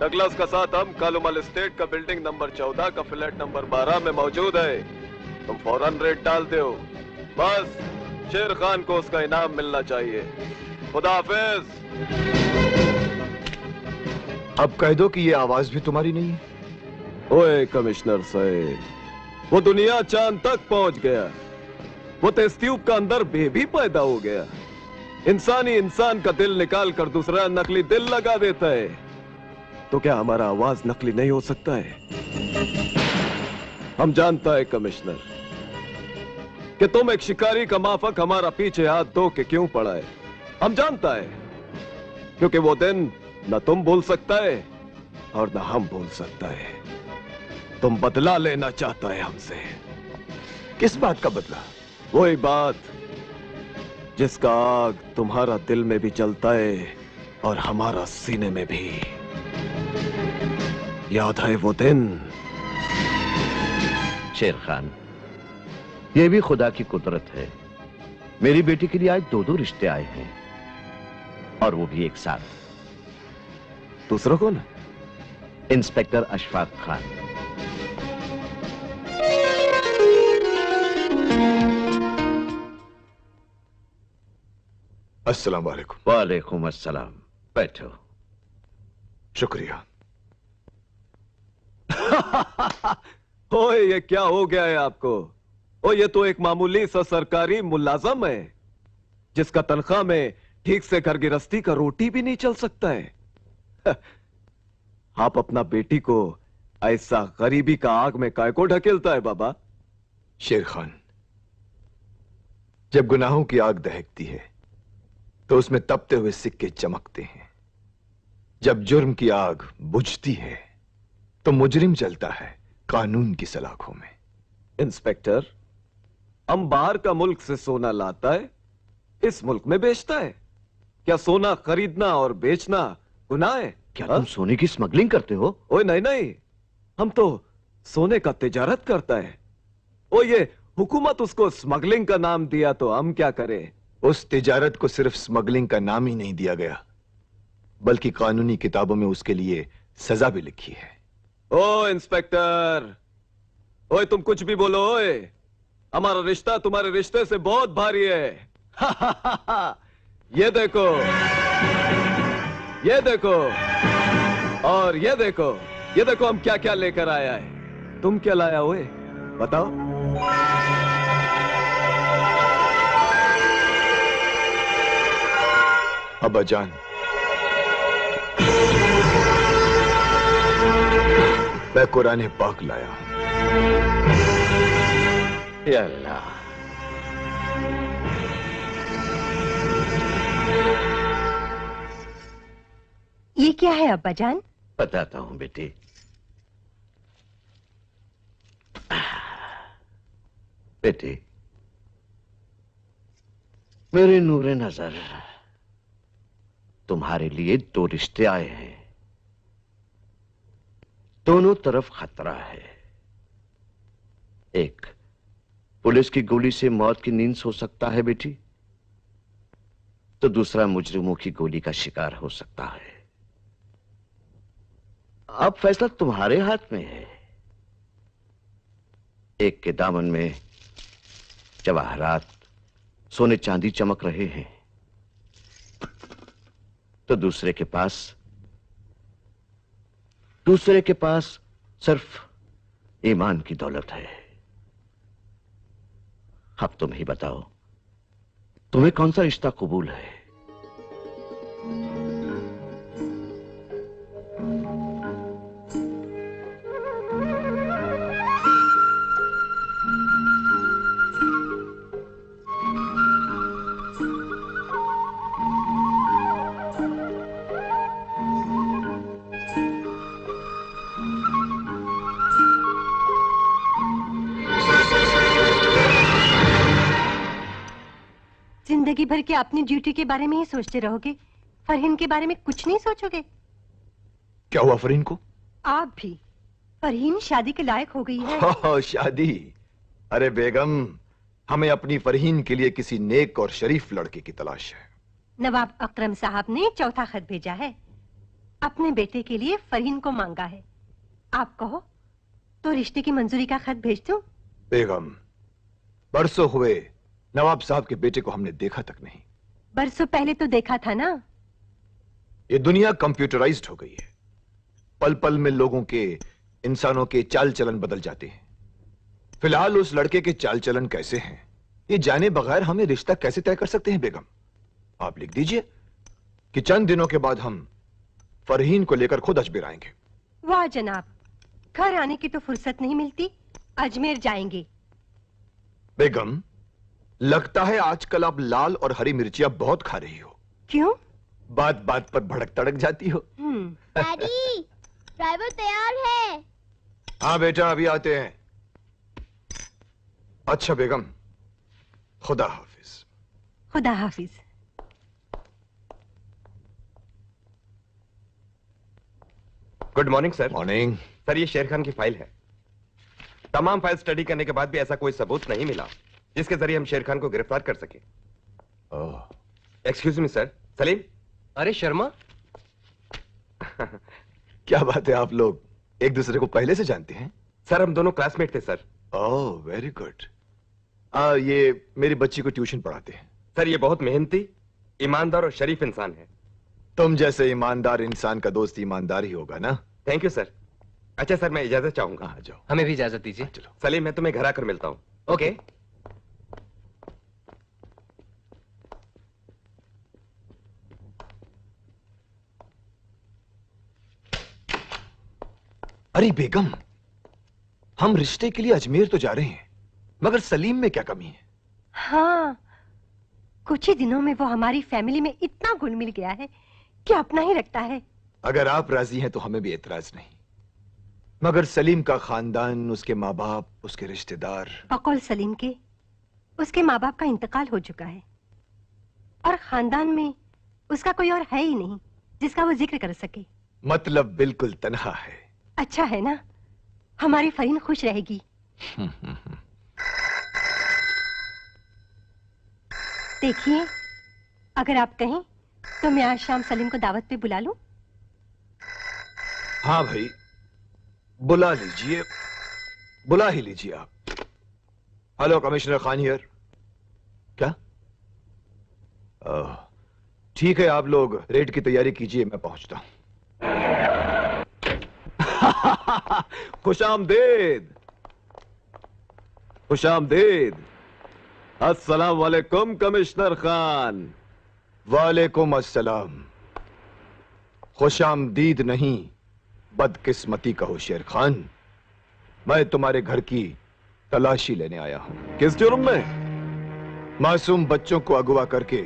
डगलस का साथ हम कालूमल स्टेट का बिल्डिंग नंबर 14 का फ्लैट नंबर 12 में मौजूद है। तुम फौरन रेड डाल दो, बस शेर खान को उसका इनाम मिलना चाहिए। खुदा हाफिज। अब कह दो कि ये आवाज भी तुम्हारी नहीं है। ओए कमिश्नर साहब, वो दुनिया चांद तक पहुंच गया, वो टेस्ट ट्यूब का अंदर बेबी पैदा हो गया। इंसान ही इंसान का दिल निकाल कर दूसरा नकली दिल लगा देता है, तो क्या हमारा आवाज नकली नहीं हो सकता है? हम जानता है कमिश्नर कि तुम एक शिकारी का माफक हमारा पीछे हाथ धो के क्यों पड़ा है। हम जानता है, क्योंकि वो दिन न तुम बोल सकता है और न हम बोल सकता है। तुम बदला लेना चाहता है हमसे। किस बात का बदला? वही बात जिसका आग तुम्हारा दिल में भी जलता है और हमारा सीने में भी। याद है वो दिन? शेर खान, ये भी खुदा की कुदरत है, मेरी बेटी के लिए आज 2 रिश्ते आए हैं, और वो भी एक साथ। दूसरा कौन? इंस्पेक्टर अशफाक खान। अस्सलाम वालेकुम। वालेकुम अस्सलाम। बैठो। शुक्रिया। ओए ये क्या हो गया है आपको? ओ ये तो एक मामूली सा सरकारी मुलाजम है जिसका तनख्वाह में ठीक से घर गृहस्थी का रोटी भी नहीं चल सकता है। आप अपना बेटी को ऐसा गरीबी का आग में काय को ढकेलता है बाबा? शेर खान, जब गुनाहों की आग दहकती है तो उसमें तपते हुए सिक्के चमकते हैं। जब जुर्म की आग बुझती है तो मुजरिम जलता है कानून की सलाखों में। इंस्पेक्टर, हम बाहर का मुल्क से सोना लाता है, इस मुल्क में बेचता है। क्या सोना खरीदना और बेचना गुनाह है? क्या तुम सोने की स्मगलिंग करते हो? ओए नहीं नहीं, हम तो सोने का तिजारत करता है। ओ ये हुकूमत उसको स्मगलिंग का नाम दिया तो हम क्या करें? उस तिजारत को सिर्फ स्मगलिंग का नाम ही नहीं दिया गया, बल्कि कानूनी किताबों में उसके लिए सजा भी लिखी है। ओ इंस्पेक्टर, ओए तुम कुछ भी बोलो ओए, हमारा रिश्ता तुम्हारे रिश्ते से बहुत भारी है। ये देखो, ये देखो, और ये देखो, ये देखो हम क्या क्या लेकर आया है। तुम क्या लाया ओए, बताओ? अब्बाजान, मैं कुरान पाक लाया हूं। या अल्लाह, ये क्या है अब्बाजान? बताता हूं बेटी। बेटी, मेरे नूरे नजर तुम्हारे लिए दो रिश्ते आए हैं। दोनों तरफ खतरा है। एक, पुलिस की गोली से मौत की नींद सो सकता है बेटी, तो दूसरा मुजरिमों की गोली का शिकार हो सकता है। अब फैसला तुम्हारे हाथ में है। एक के दामन में जवाहरात, सोने चांदी चमक रहे हैं, तो दूसरे के पास सिर्फ ईमान की दौलत है। अब तुम ही बताओ, तुम्हें कौन सा रिश्ता कबूल है? जिंदगी भर के अपनी ड्यूटी के बारे में ही सोचते रहोगे, फरहीन के बारे में कुछ नहीं सोचोगे? क्या हुआ फरहीन को? आप भी। फरहीन शादी के लायक हो गई है। शादी? अरे बेगम, हमें अपनी फरहीन के लिए किसी नेक और शरीफ लड़के की तलाश है। नवाब अकरम साहब ने चौथा खत भेजा है। अपने बेटे के लिए फरहीन को मांगा है। आप कहो तो रिश्ते की मंजूरी का खत भेज दूं? बेगम, बरसों हुए नवाब साहब के बेटे को हमने देखा तक नहीं। बरसों पहले तो देखा था ना। ये दुनिया कंप्यूटराइज्ड हो गई है। पल पल में लोगों के, इंसानों के चाल चलन बदल जाते हैं। फिलहाल उस लड़के के चाल चलन कैसे हैं, ये जाने बगैर हमें रिश्ता कैसे तय कर सकते हैं बेगम? आप लिख दीजिए कि चंद दिनों के बाद हम फरहीन को लेकर खुद अजमेर आएंगे। वाह जनाब, घर आने की तो फुर्सत नहीं मिलती, अजमेर जाएंगे। बेगम, लगता है आजकल आप लाल और हरी मिर्चियां बहुत खा रही हो। क्यों? बात बात पर भड़क तड़क जाती हो। डैडी, ड्राइवर तैयार है। हाँ बेटा, अभी आते हैं। अच्छा बेगम, खुदा हाफिज। खुदा हाफिज। Good morning sir. Morning sir, ये शेर खान की फाइल है। तमाम फाइल स्टडी करने के बाद भी ऐसा कोई सबूत नहीं मिला जिसके जरिए हम शेर खान को गिरफ्तार कर सके। Excuse me sir. सलीम। अरे शर्मा। क्या बात है, आप लोग एक दूसरे को पहले से जानते हैं? सर, हम दोनों क्लासमेट थे सर। Oh very good. ये मेरी बच्ची को ट्यूशन पढ़ाते हैं। सर, ये बहुत मेहनती ईमानदार और शरीफ इंसान है। तुम जैसे ईमानदार इंसान का दोस्त ईमानदार ही होगा ना। Thank you sir. अच्छा सर, मैं इजाजत चाहूंगा। आ जाओ। हमें भी इजाजत दीजिए। चलो सलीम, मैं तुम्हें घर आकर मिलता हूँ। ओके। अरे बेगम, हम रिश्ते के लिए अजमेर तो जा रहे हैं, मगर सलीम में क्या कमी है? हाँ, कुछ ही दिनों में वो हमारी फैमिली में इतना घुल मिल गया है कि अपना ही रखता है। अगर आप राजी हैं तो हमें भी एतराज नहीं, मगर सलीम का खानदान, उसके माँ बाप, उसके रिश्तेदार। बकौल सलीम के उसके माँ बाप का इंतकाल हो चुका है और खानदान में उसका कोई और है ही नहीं जिसका वो जिक्र कर सके। मतलब बिल्कुल तन्हा है। अच्छा है ना, हमारी फरीन खुश रहेगी। देखिए, अगर आप कहें तो मैं आज शाम सलीम को दावत पे बुला लूं? हाँ भाई, बुला लीजिए, बुला ही लीजिए आप। Hello commissioner Khan here. क्या? ठीक है, आप लोग रेड की तैयारी कीजिए, मैं पहुंचता हूं। खुशामदीद, खुशामदीद। अस्सलाम वालेकुम कमिश्नर खान। वालेकुम अस्सलाम। खुशामदीद नहीं, बदकिस्मती कहो शेर खान। मैं तुम्हारे घर की तलाशी लेने आया हूं। किस जुर्म में? मासूम बच्चों को अगवा करके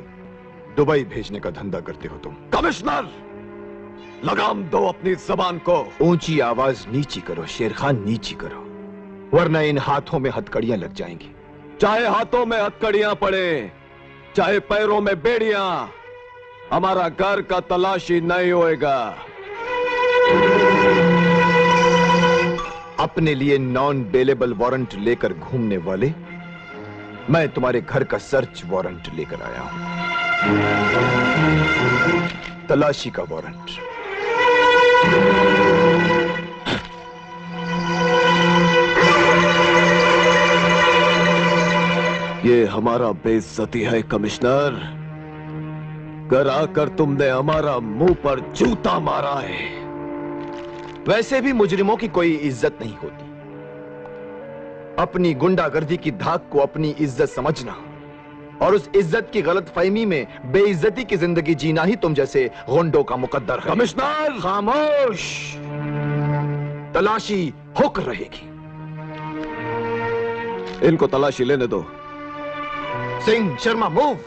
दुबई भेजने का धंधा करते हो तुम। कमिश्नर, लगाम दो अपनी जबान को। ऊंची आवाज नीची करो शेर खान, नीची करो, वरना इन हाथों में हथकड़ियां लग जाएंगी। चाहे हाथों में हथकड़ियां पड़े, चाहे पैरों में बेड़ियां, हमारा घर का तलाशी नहीं होएगा। अपने लिए नॉन बेलेबल वारंट लेकर घूमने वाले, मैं तुम्हारे घर का सर्च वारंट लेकर आया हूं। तलाशी का वारंट। ये हमारा बेइज्जती है कमिश्नर। घर आकर तुमने हमारा मुंह पर जूता मारा है। वैसे भी मुजरिमों की कोई इज्जत नहीं होती। अपनी गुंडागर्दी की धाक को अपनी इज्जत समझना और उस इज्जत की गलतफहमी में बेइज्जती की जिंदगी जीना ही तुम जैसे गुंडों का मुकद्दर है। कमिश्नर, खामोश। तलाशी हुक्म रहेगी। इनको तलाशी लेने दो। सिंह, शर्मा, मूव।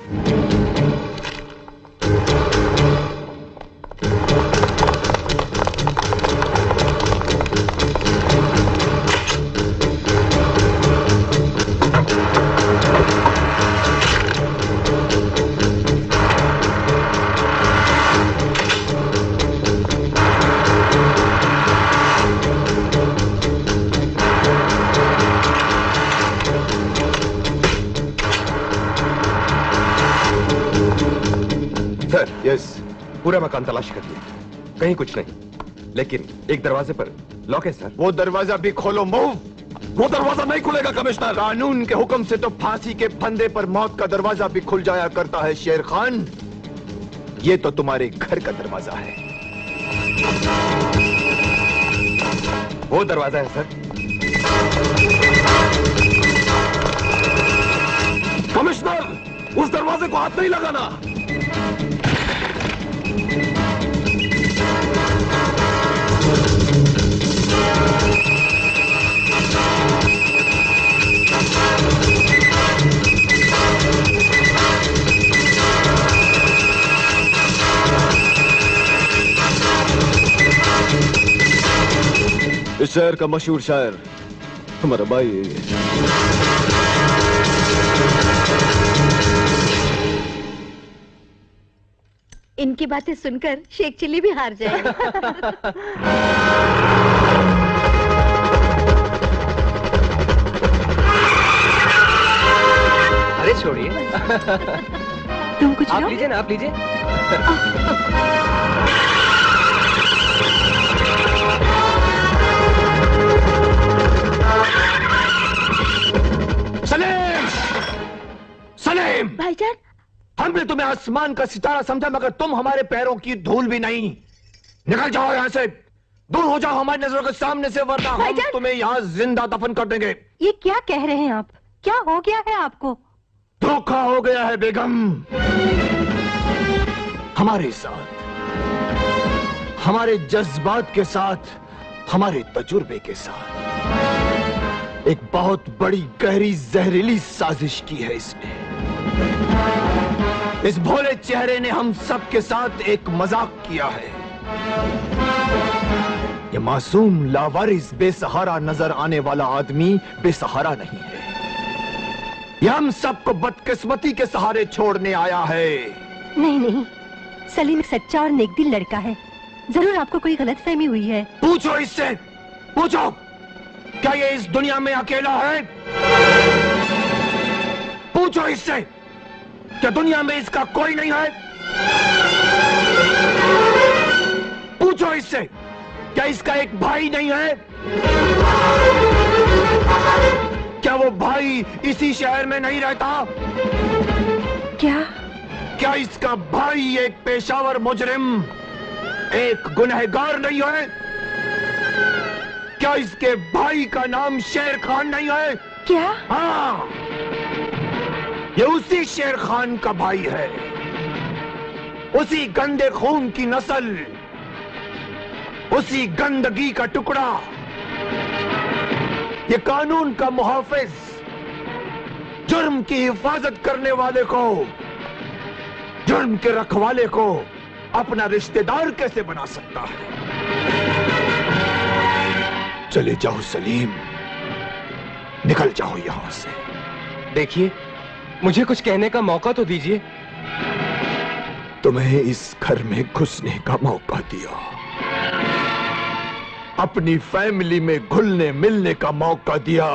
यस, पूरा मकान तलाश कर लिया, कहीं कुछ नहीं, लेकिन एक दरवाजे पर लॉक है सर। वो दरवाजा भी खोलो। मूव। वो दरवाजा नहीं खुलेगा कमिश्नर। कानून के हुक्म से तो फांसी के फंदे पर मौत का दरवाजा भी खुल जाया करता है शेर खान। ये तो तुम्हारे घर का दरवाजा है। वो दरवाजा है सर। कमिश्नर, उस दरवाजे को हाथ नहीं लगाना। इस शहर का मशहूर शायर हमारा भाई है। इनकी बातें सुनकर शेख चिल्ली भी हार जाएगा। अरे छोड़िए। तुम कुछ आप लीजिए ना, आप लीजिए। सलीम! सलीम! भाईजान, हमने तुम्हें आसमान का सितारा समझा, मगर तुम हमारे पैरों की धूल भी नहीं। निकल जाओ यहाँ से, दूर हो जाओ हमारी नजरों के सामने से, वरना हम तुम्हें यहाँ जिंदा दफन कर देंगे। ये क्या कह रहे हैं आप? क्या हो गया है आपको? धोखा हो गया है बेगम, हमारे साथ, हमारे जज्बात के साथ, हमारे तजुर्बे के साथ। एक बहुत बड़ी गहरी जहरीली साजिश की है इसने। इस भोले चेहरे ने हम सब के साथ एक मजाक किया है। ये मासूम, लावारिस, बेसहारा नजर आने वाला आदमी बेसहारा नहीं है। ये हम सबको बदकिस्मती के सहारे छोड़ने आया है। नहीं नहीं, सलीम एक सच्चा और नेकदिल लड़का है। जरूर आपको कोई गलतफहमी हुई है। पूछो इससे, पूछो, क्या ये इस दुनिया में अकेला है? पूछो इससे, क्या दुनिया में इसका कोई नहीं है? पूछो इससे, क्या इसका एक भाई नहीं है? क्या वो भाई इसी शहर में नहीं रहता? क्या इसका भाई एक पेशावर मुजरिम, एक गुनहगार नहीं है? क्या इसके भाई का नाम शेर खान नहीं है? क्या? हाँ, ये उसी शेर खान का भाई है, उसी गंदे खून की नस्ल, उसी गंदगी का टुकड़ा। ये कानून का मुहाफिज जुर्म की हिफाजत करने वाले को, जुर्म के रखवाले को अपना रिश्तेदार कैसे बना सकता है? चले जाओ सलीम, निकल जाओ यहां से। देखिए, मुझे कुछ कहने का मौका तो दीजिए। तुम्हें इस घर में घुसने का मौका दिया, अपनी फैमिली में घुलने मिलने का मौका दिया,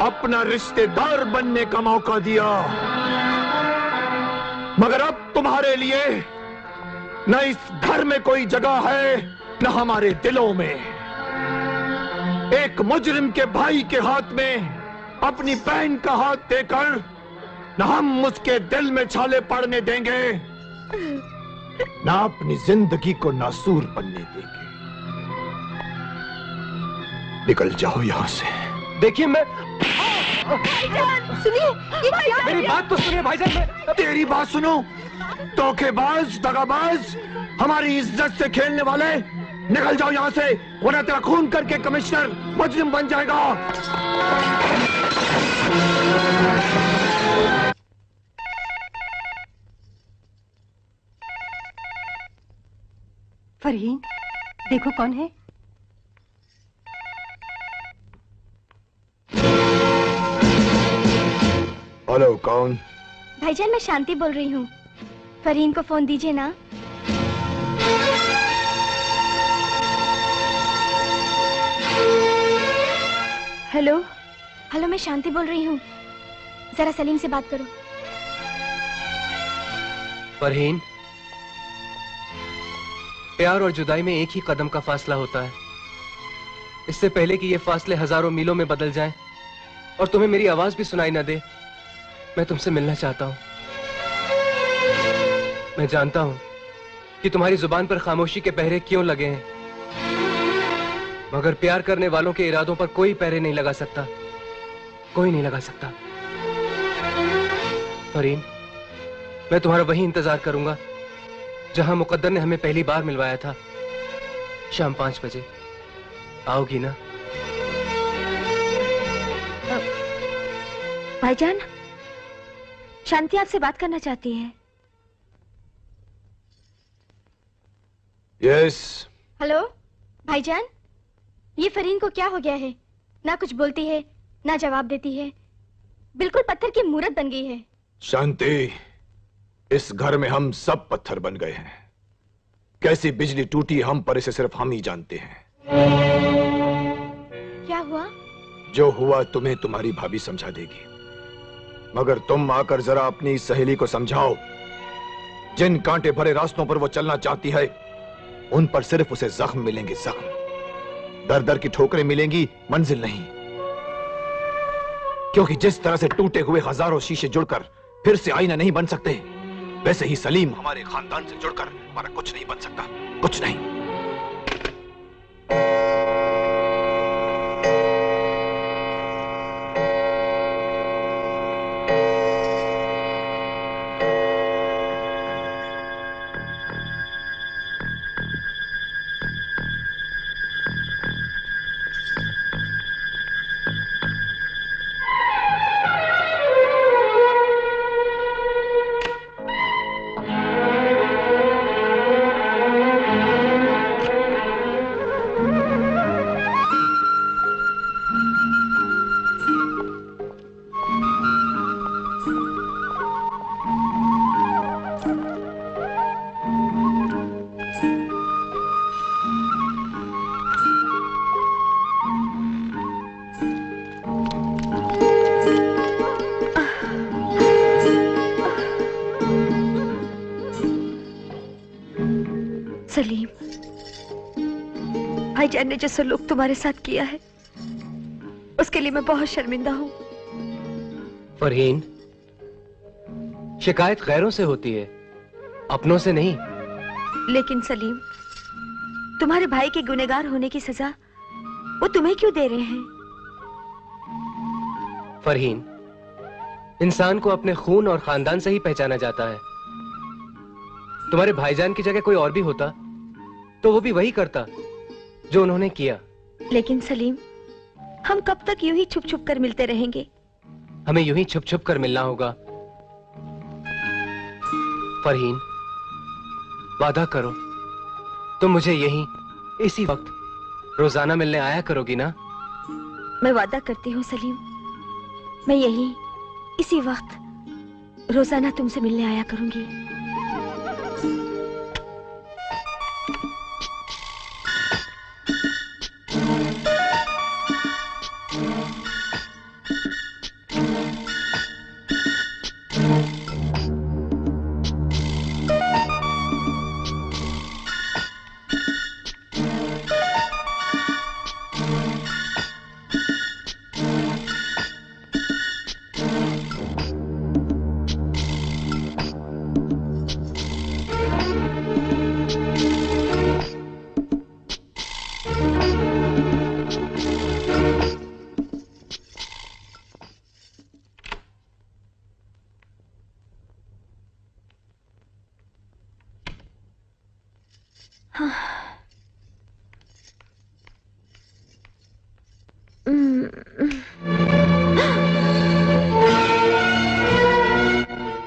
अपना रिश्तेदार बनने का मौका दिया, मगर अब तुम्हारे लिए न इस घर में कोई जगह है, न हमारे दिलों में। एक मुजरिम के भाई के हाथ में अपनी बहन का हाथ देकर न हम उसके दिल में छाले पड़ने देंगे, न अपनी जिंदगी को नासूर बनने देंगे। निकल जाओ यहां से। देखिए, मैं सुनिए, मेरी बात तो सुनिए भाईजान। तेरी बात सुनो? धोखेबाज, दगाबाज, हमारी इज्जत से खेलने वाले, निकल जाओ यहां से, वरना तेरा खून करके कमिश्नर मुजरिम बन जाएगा। फरहीन, देखो कौन है। हेलो, कौन? भाईजान, मैं शांति बोल रही हूँ। फरहीन को फोन दीजिए ना। हेलो हेलो, मैं शांति बोल रही हूँ, जरा सलीम से बात करो। फरहीन, प्यार और जुदाई में एक ही कदम का फासला होता है। इससे पहले कि ये फासले हजारों मीलों में बदल जाएं और तुम्हें मेरी आवाज भी सुनाई न दे, मैं तुमसे मिलना चाहता हूं। मैं जानता हूं कि तुम्हारी जुबान पर खामोशी के पहरे क्यों लगे हैं, मगर प्यार करने वालों के इरादों पर कोई पहरे नहीं लगा सकता, कोई नहीं लगा सकता। फरहीन, मैं तुम्हारा वही इंतजार करूंगा जहां मुकद्दर ने हमें पहली बार मिलवाया था। शाम 5 बजे आओगी ना? भाईजान, शांति आपसे बात करना चाहती है। यस। हेलो भाईजान, ये फरहीन को क्या हो गया है? ना कुछ बोलती है, ना जवाब देती है, बिल्कुल पत्थर की मूरत बन गई है। शांति, इस घर में हम सब पत्थर बन गए हैं। कैसी बिजली टूटी हम पर, इसे सिर्फ हम ही जानते हैं। क्या हुआ? जो हुआ तुम्हें तुम्हारी भाभी समझा देगी, मगर तुम आकर जरा अपनी सहेली को समझाओ। जिन कांटे भरे रास्तों पर वो चलना चाहती है, उन पर सिर्फ उसे जख्म मिलेंगे, जख्म। दर दर की ठोकरें मिलेंगी, मंजिल नहीं। क्योंकि जिस तरह से टूटे हुए हजारों शीशे जुड़कर फिर से आईना नहीं बन सकते, वैसे ही सलीम हमारे खानदान से जुड़कर हमारा कुछ नहीं बन सकता, कुछ नहीं। सलीम, भाईजान ने जो सलूक तुम्हारे साथ किया है उसके लिए मैं बहुत शर्मिंदा हूँ। फरहीन, शिकायत गैरों से होती है, अपनों से नहीं। लेकिन सलीम, तुम्हारे भाई के गुनहगार होने की सजा वो तुम्हें क्यों दे रहे हैं? फरहीन, इंसान को अपने खून और खानदान से ही पहचाना जाता है। तुम्हारे भाईजान की जगह कोई और भी होता तो वो भी वही करता जो उन्होंने किया। लेकिन सलीम, हम कब तक यूं ही छुप छुप कर मिलते रहेंगे? हमें यूं ही छुप छुप कर मिलना होगा। फरहीन, वादा करो तुम मुझे यहीं इसी वक्त रोजाना मिलने आया करोगी ना? मैं वादा करती हूँ सलीम, मैं यहीं इसी वक्त रोजाना तुमसे मिलने आया करूंगी।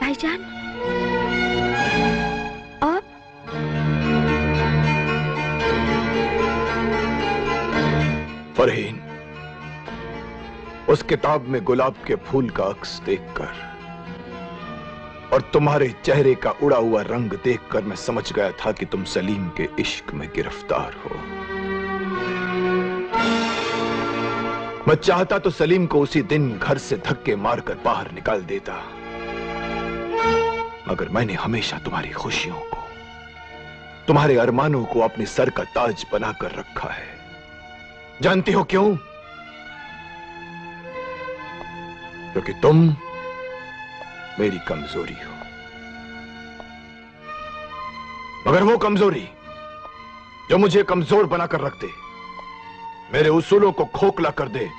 भाईजान, आप? फरहीन, उस किताब में गुलाब के फूल का अक्स देखकर और तुम्हारे चेहरे का उड़ा हुआ रंग देखकर मैं समझ गया था कि तुम सलीम के इश्क में गिरफ्तार हो। मैं चाहता तो सलीम को उसी दिन घर से धक्के मारकर बाहर निकाल देता, मगर मैंने हमेशा तुम्हारी खुशियों को, तुम्हारे अरमानों को अपने सर का ताज बनाकर रखा है। जानती हो क्यों? क्योंकि तुम मेरी कमजोरी हो, मगर वो कमजोरी जो मुझे कमजोर बनाकर रख दे, मेरे उसूलों को खोखला कर दे,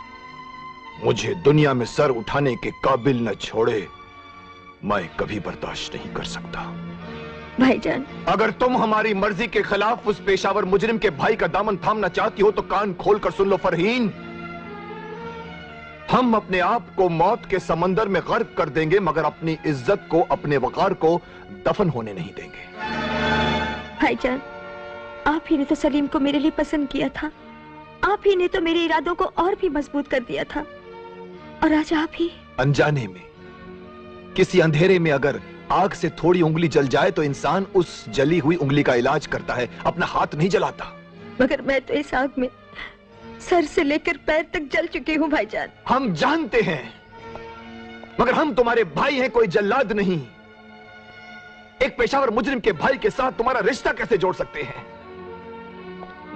मुझे दुनिया में सर उठाने के काबिल न छोड़े, मैं कभी बर्दाश्त नहीं कर सकता। भाईजान, अगर तुम हमारी मर्जी के खिलाफ उस पेशावर मुजरिम के भाई का दामन थामना चाहती हो तो कान खोलकर सुन लो फरहीन, हम अपने आप को मौत के समंदर में गर्क कर देंगे, मगर अपनी इज्जत को, अपने वकार को दफन होने नहीं देंगे। भाईजान, आप ही ने तो सलीम को मेरे लिए पसंद किया था, आप ही ने तो मेरे इरादों को और भी मजबूत कर दिया था, और आज आप ही। अनजाने में, किसी अंधेरे में अगर आग से थोड़ी उंगली जल जाए तो इंसान उस जली हुई उंगली का इलाज करता है, अपना हाथ नहीं जलाता। मगर मैं तो इस आग में सर से लेकर पैर तक जल चुकी हूँ भाईजान। हम जानते हैं, मगर हम तुम्हारे भाई हैं, कोई जल्लाद नहीं। एक पेशावर मुजरिम के भाई के साथ तुम्हारा रिश्ता कैसे जोड़ सकते हैं?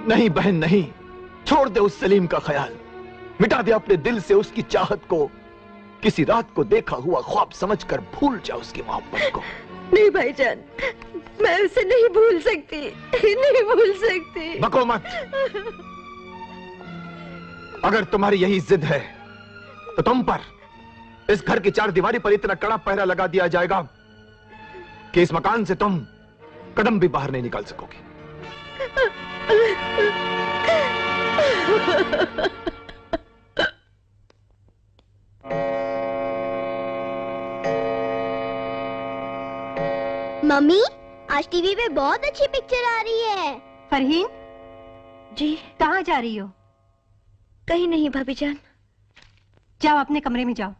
नहीं बहन, नहीं। छोड़ दे उस सलीम का ख्याल, मिटा दे अपने दिल से उसकी चाहत को, किसी रात को देखा हुआ ख्वाब समझकर भूल जा उसकी मोहब्बत को। नहीं भाईजान, मैं उसे नहीं भूल सकती, नहीं भूल सकती। बको मत। अगर तुम्हारी यही जिद है तो तुम पर, इस घर की चार दीवारी पर इतना कड़ा पहरा लगा दिया जाएगा कि इस मकान से तुम कदम भी बाहर नहीं निकाल सकोगी। मम्मी, आज टीवी पे बहुत अच्छी पिक्चर आ रही है। फरहीन जी, कहाँ जा रही हो? कहीं नहीं भाभी जान। जाओ अपने कमरे में जाओ।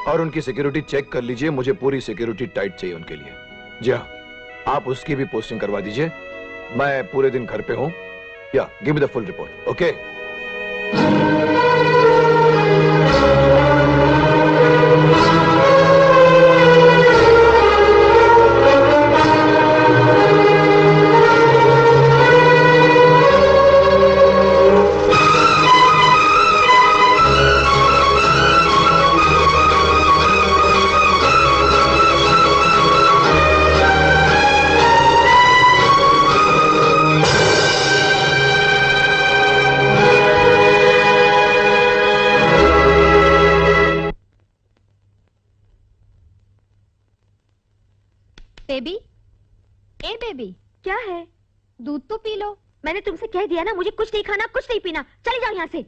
और उनकी सिक्योरिटी चेक कर लीजिए, मुझे पूरी सिक्योरिटी टाइट चाहिए उनके लिए। जी हाँ, आप उसकी भी पोस्टिंग करवा दीजिए। मैं पूरे दिन घर पे हूं। या give me the full report. Okay. Baby, A baby, क्या है? दूध तो पी लो। मैंने तुमसे कह दिया ना, मुझे कुछ नहीं खाना, कुछ नहीं पीना। चले जाओ यहाँ से।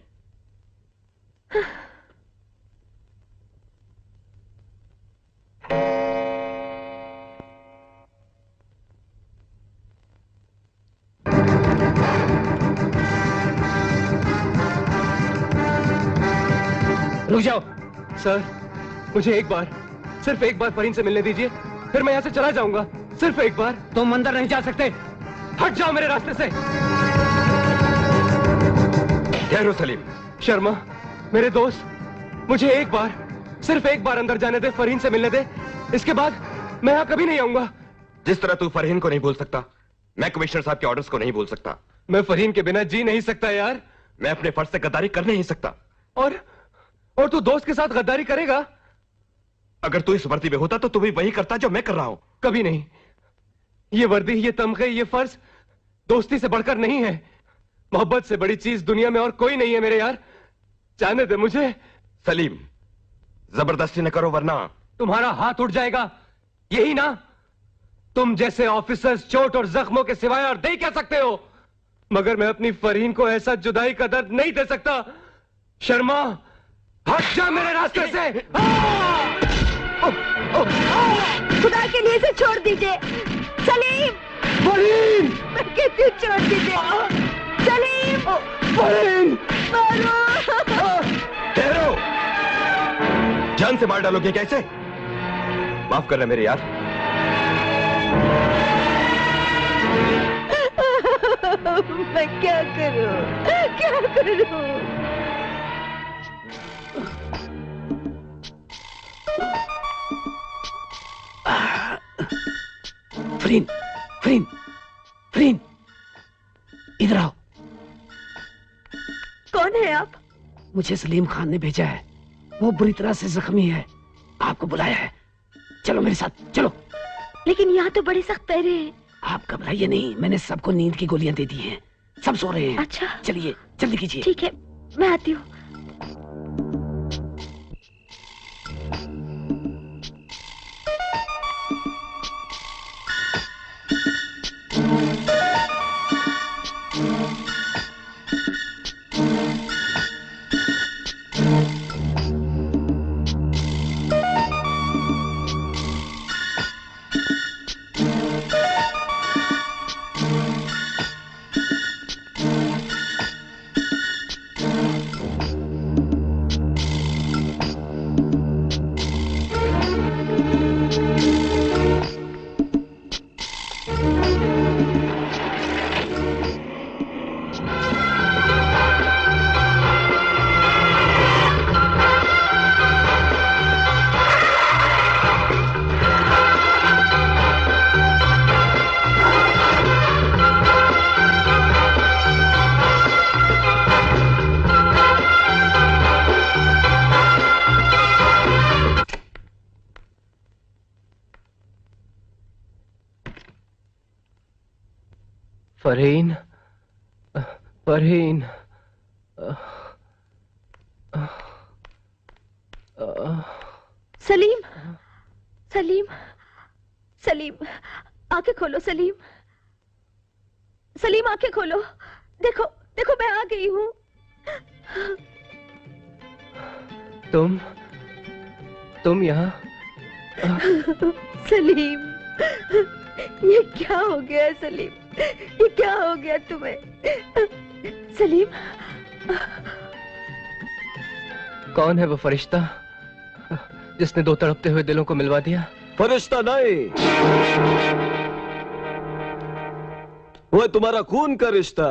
रुक जाओ सर, मुझे एक बार, सिर्फ एक बार फरीन से मिलने दीजिए, फिर मैं यहाँ से चला जाऊंगा। सिर्फ एक बार। तुम अंदर नहीं जा सकते। हट जाओ मेरे रास्ते से। ठहरो सलीम। शर्मा, मेरे दोस्त, मुझे एक बार, सिर्फ एक बार अंदर जाने दे, फरीन से मिलने दे। इसके बाद मैं यहाँ कभी नहीं आऊंगा। जिस तरह तू फरहीन को नहीं भूल सकता, मैं कमिश्नर साहब के ऑर्डर्स को नहीं भूल सकता। मैं फरहीन के बिना जी नहीं सकता यार। मैं अपने फर्ज से गद्दारी कर नहीं सकता। और तू दोस्त के साथ गद्दारी करेगा? अगर तू इस वर्दी में होता तो तू भी वही करता जो मैं कर रहा हूं। कभी नहीं। ये वर्दी, ये तमगे, ये फर्ज दोस्ती से बढ़कर नहीं है। मोहब्बत से बड़ी चीज दुनिया में और कोई नहीं है मेरे यार। जाने दे मुझे। सलीम, जबरदस्ती न करो वरना तुम्हारा हाथ उठ जाएगा। यही ना? तुम जैसे ऑफिसर्स चोट और जख्मों के सिवाय और दे क्या सकते हो? मगर मैं अपनी फरहीन को ऐसा जुदाई का दर्द नहीं दे सकता। शर्मा, हट जा मेरे रास्ते से। खुदा के लिए इसे छोड़ दीजिए। सलीम, फरहीन, मैं कहती हूँ छोड़ दीजिए। सलीम, फरहीन, ठहरो। जान से मार डालोगे कैसे? माफ करना मेरे यार। मैं क्या करूं, क्या करूं? फरीन, फरीन, फरीन, इधर आओ। कौन है आप? मुझे सलीम खान ने भेजा है। वो बुरी तरह से जख्मी है, आपको बुलाया है। चलो मेरे साथ, चलो। लेकिन यहाँ तो बड़े सख्त पहरे हैं। आप घबराइए नहीं, मैंने सबको नींद की गोलियां दे दी हैं। सब सो रहे हैं। अच्छा, चलिए जल्दी कीजिए। ठीक है, मैं आती हूँ। फरहीन, फरहीन, सलीम, सलीम, सलीम, आंखें खोलो सलीम, सलीम आंखें खोलो। देखो देखो मैं आ गई हूँ। तुम यहाँ? सलीम, ये क्या हो गया सलीम? ये क्या हो गया तुम्हें? सलीम, कौन है वो फरिश्ता जिसने दो तड़पते हुए दिलों को मिलवा दिया? फरिश्ता नहीं, वो है तुम्हारा खून का रिश्ता,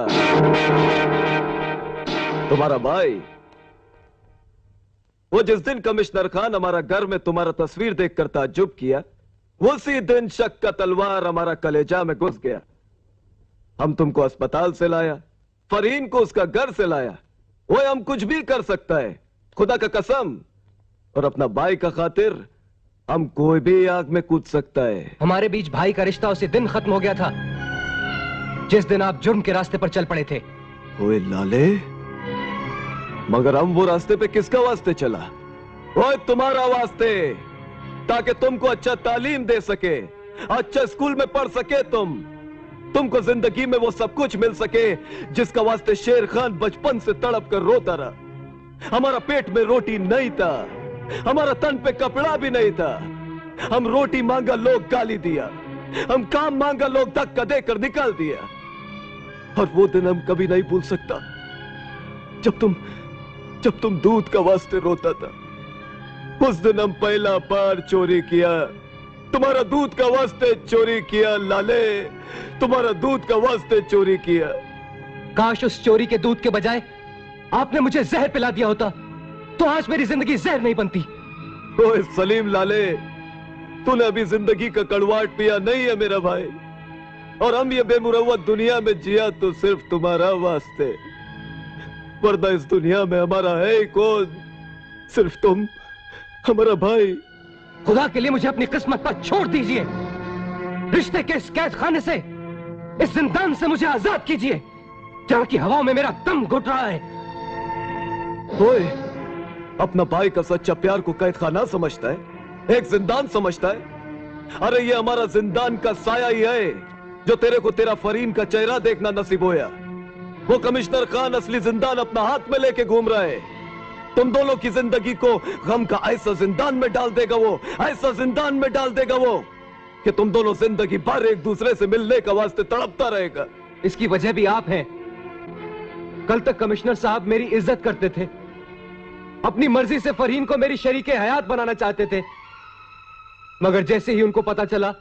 तुम्हारा भाई। वो जिस दिन कमिश्नर खान हमारा घर में तुम्हारा तस्वीर देखकर ताज्जुब किया, उसी दिन शक का तलवार हमारा कलेजा में घुस गया। हम तुमको अस्पताल से लाया, फरहीन को उसका घर से लाया। वो हम कुछ भी कर सकता है, खुदा का कसम। और अपना भाई का खातिर हम कोई भी आग में कूद सकता है। हमारे बीच भाई का रिश्ता उसी दिन खत्म हो गया था जिस दिन आप जुर्म के रास्ते पर चल पड़े थे। ओए लाले, मगर हम वो रास्ते पे किसका वास्ते चला? ओए तुम्हारा वास्ते, ताकि तुमको अच्छा तालीम दे सके, अच्छा स्कूल में पढ़ सके, तुमको जिंदगी में वो सब कुछ मिल सके जिसका वास्ते शेर खान बचपन से तड़प कर रोता रहा। हमारा पेट में रोटी नहीं था, हमारा तन पे कपड़ा भी नहीं था। हम रोटी मांगा लोग गाली दिया, हम काम मांगा लोग धक्का देकर निकाल दिया। और वो दिन हम कभी नहीं भूल सकता जब तुम दूध का वास्ते रोता था। उस दिन हम पहला बार चोरी किया, तुम्हारा दूध का वास्ते चोरी किया लाले, तुम्हारा दूध का वास्ते चोरी किया। काश उस चोरी के दूध के बजाय आपने मुझे जहर पिला दिया होता, तो आज मेरी जिंदगी जहर नहीं बनती। ओए सलीम लाले, तूने अभी जिंदगी का कड़वाहट पिया नहीं है मेरा भाई। और हम ये बेमुरव्वत दुनिया में जिया तो सिर्फ तुम्हारा वास्ते, वरना इस दुनिया में हमारा है कौन? सिर्फ तुम, हमारा भाई। खुदा के लिए मुझे अपनी किस्मत पर छोड़ दीजिए। रिश्ते के इस कैद खाने से, इस जिंदान से मुझे आजाद कीजिए जहां की हवाओं में मेरा दम घुट रहा है। ओए, अपना भाई का सच्चा प्यार को कैद खाना समझता है, एक जिंदान समझता है? अरे ये हमारा जिंदान का साया ही है जो तेरे को तेरा फरहीन का चेहरा देखना नसीब होया। वो कमिश्नर खान असली जिंदान अपना हाथ में लेके घूम रहा है। तुम दोनों की जिंदगी को गम का ऐसा जिंदान में डाल देगा वो, ऐसा जिंदान में डाल देगा वो कि तुम दोनों जिंदगी भर एक दूसरे से मिलने का वास्ते तड़पता रहेगा। इसकी वजह भी आप हैं। कल तक कमिश्नर साहब मेरी इज्जत करते थे, अपनी मर्जी से फरहीन को मेरी शरीके हयात बनाना चाहते थे, मगर जैसे ही उनको पता चला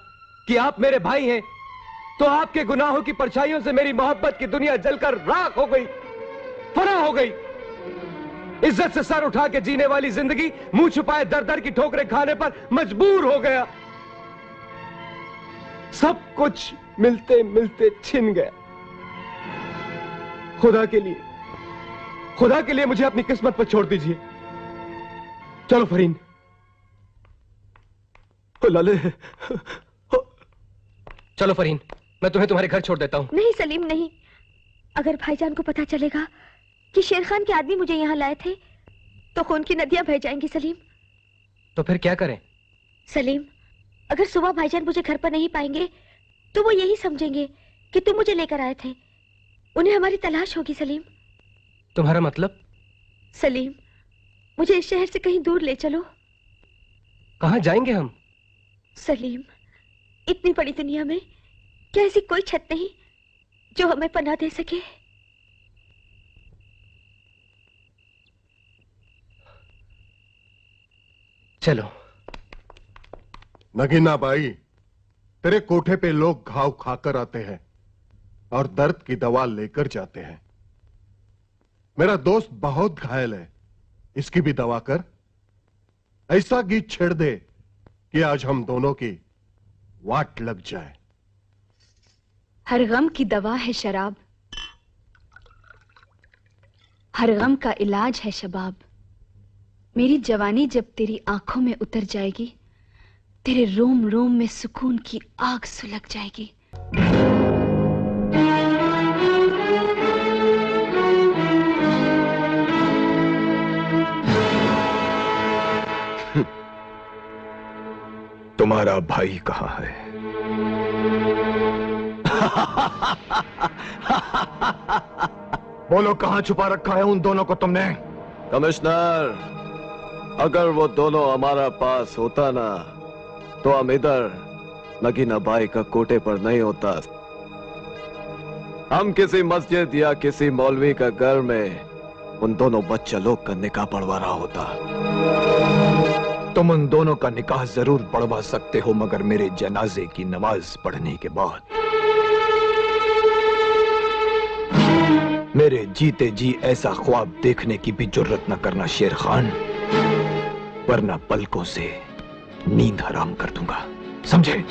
कि आप मेरे भाई हैं, तो आपके गुनाहों की परछाइयों से मेरी मोहब्बत की दुनिया जलकर राख हो गई, फना हो गई। इज्जत से सर उठा के जीने वाली जिंदगी मुंह छुपाए दर दर की ठोकरें खाने पर मजबूर हो गया। सब कुछ मिलते मिलते छिन गया। खुदा के लिए मुझे अपनी किस्मत पर छोड़ दीजिए। चलो फरहीन। लाले, चलो फरहीन, मैं तुम्हें तुम्हारे घर छोड़ देता हूँ। नहीं सलीम नहीं, अगर भाईजान को पता चलेगा कि शेर खान के आदमी मुझे यहाँ लाए थे तो खून की नदियां बह जाएंगी सलीम। तो फिर क्या करें? सलीम, अगर सुबह भाईजान मुझे घर पर नहीं पाएंगे तो वो यही समझेंगे कि तुम मुझे लेकर आए थे। उन्हें हमारी तलाश होगी सलीम। तुम्हारा मतलब? सलीम, मुझे इस शहर से कहीं दूर ले चलो। कहाँ जाएंगे हम? सलीम, इतनी बड़ी दुनिया में क्या ऐसी कोई छत नहीं जो हमें पनाह दे सके? चलो। नगीना बाई, तेरे कोठे पे लोग घाव खाकर आते हैं और दर्द की दवा लेकर जाते हैं। मेरा दोस्त बहुत घायल है, इसकी भी दवा कर। ऐसा गीत छेड़ दे कि आज हम दोनों की वाट लग जाए। हर गम की दवा है शराब, हर गम का इलाज है शबाब। मेरी जवानी जब तेरी आंखों में उतर जाएगी, तेरे रोम रोम में सुकून की आग सुलग जाएगी। तुम्हारा भाई कहाँ है? बोलो, कहाँ छुपा रखा है उन दोनों को तुमने? कमिश्नर, अगर वो दोनों हमारा पास होता ना, तो हम इधर नगीना बाई का कोटे पर नहीं होता। हम किसी मस्जिद या किसी मौलवी का घर में उन दोनों बच्चा लोग का निकाह पढ़वा रहा होता। तुम उन दोनों का निकाह जरूर पढ़वा सकते हो, मगर मेरे जनाजे की नमाज पढ़ने के बाद मेरे जीते जी ऐसा ख्वाब देखने की भी जुर्रत न करना शेर खान, वरना पलकों से नींद हराम कर दूंगा, समझे?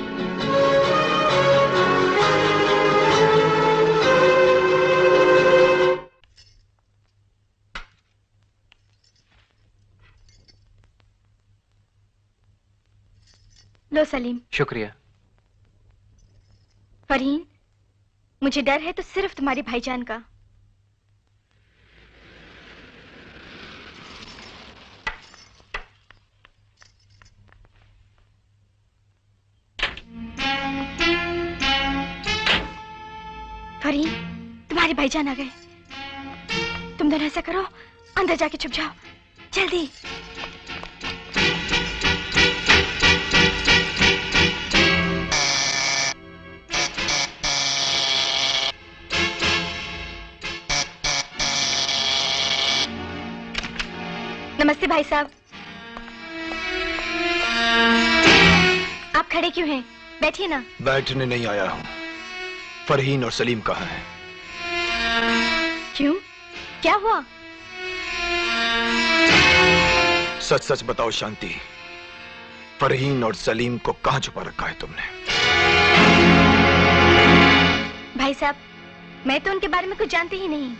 लो सलीम। शुक्रिया। फरहीन, मुझे डर है तो सिर्फ तुम्हारे भाईजान का। फरहीन, तुम्हारे भाईजान आ गए। तुम दोनों ऐसा करो, अंदर जाके छुप जाओ, जल्दी। नमस्ते भाई साहब। आप खड़े क्यों हैं? बैठिए ना। बैठने नहीं आया हूं। फरहीन और सलीम कहाँ हैं? क्यों, क्या हुआ? सच सच बताओ शांति, फरहीन और सलीम को कहाँ छुपा रखा है तुमने? भाई साहब, मैं तो उनके बारे में कुछ जानती ही नहीं।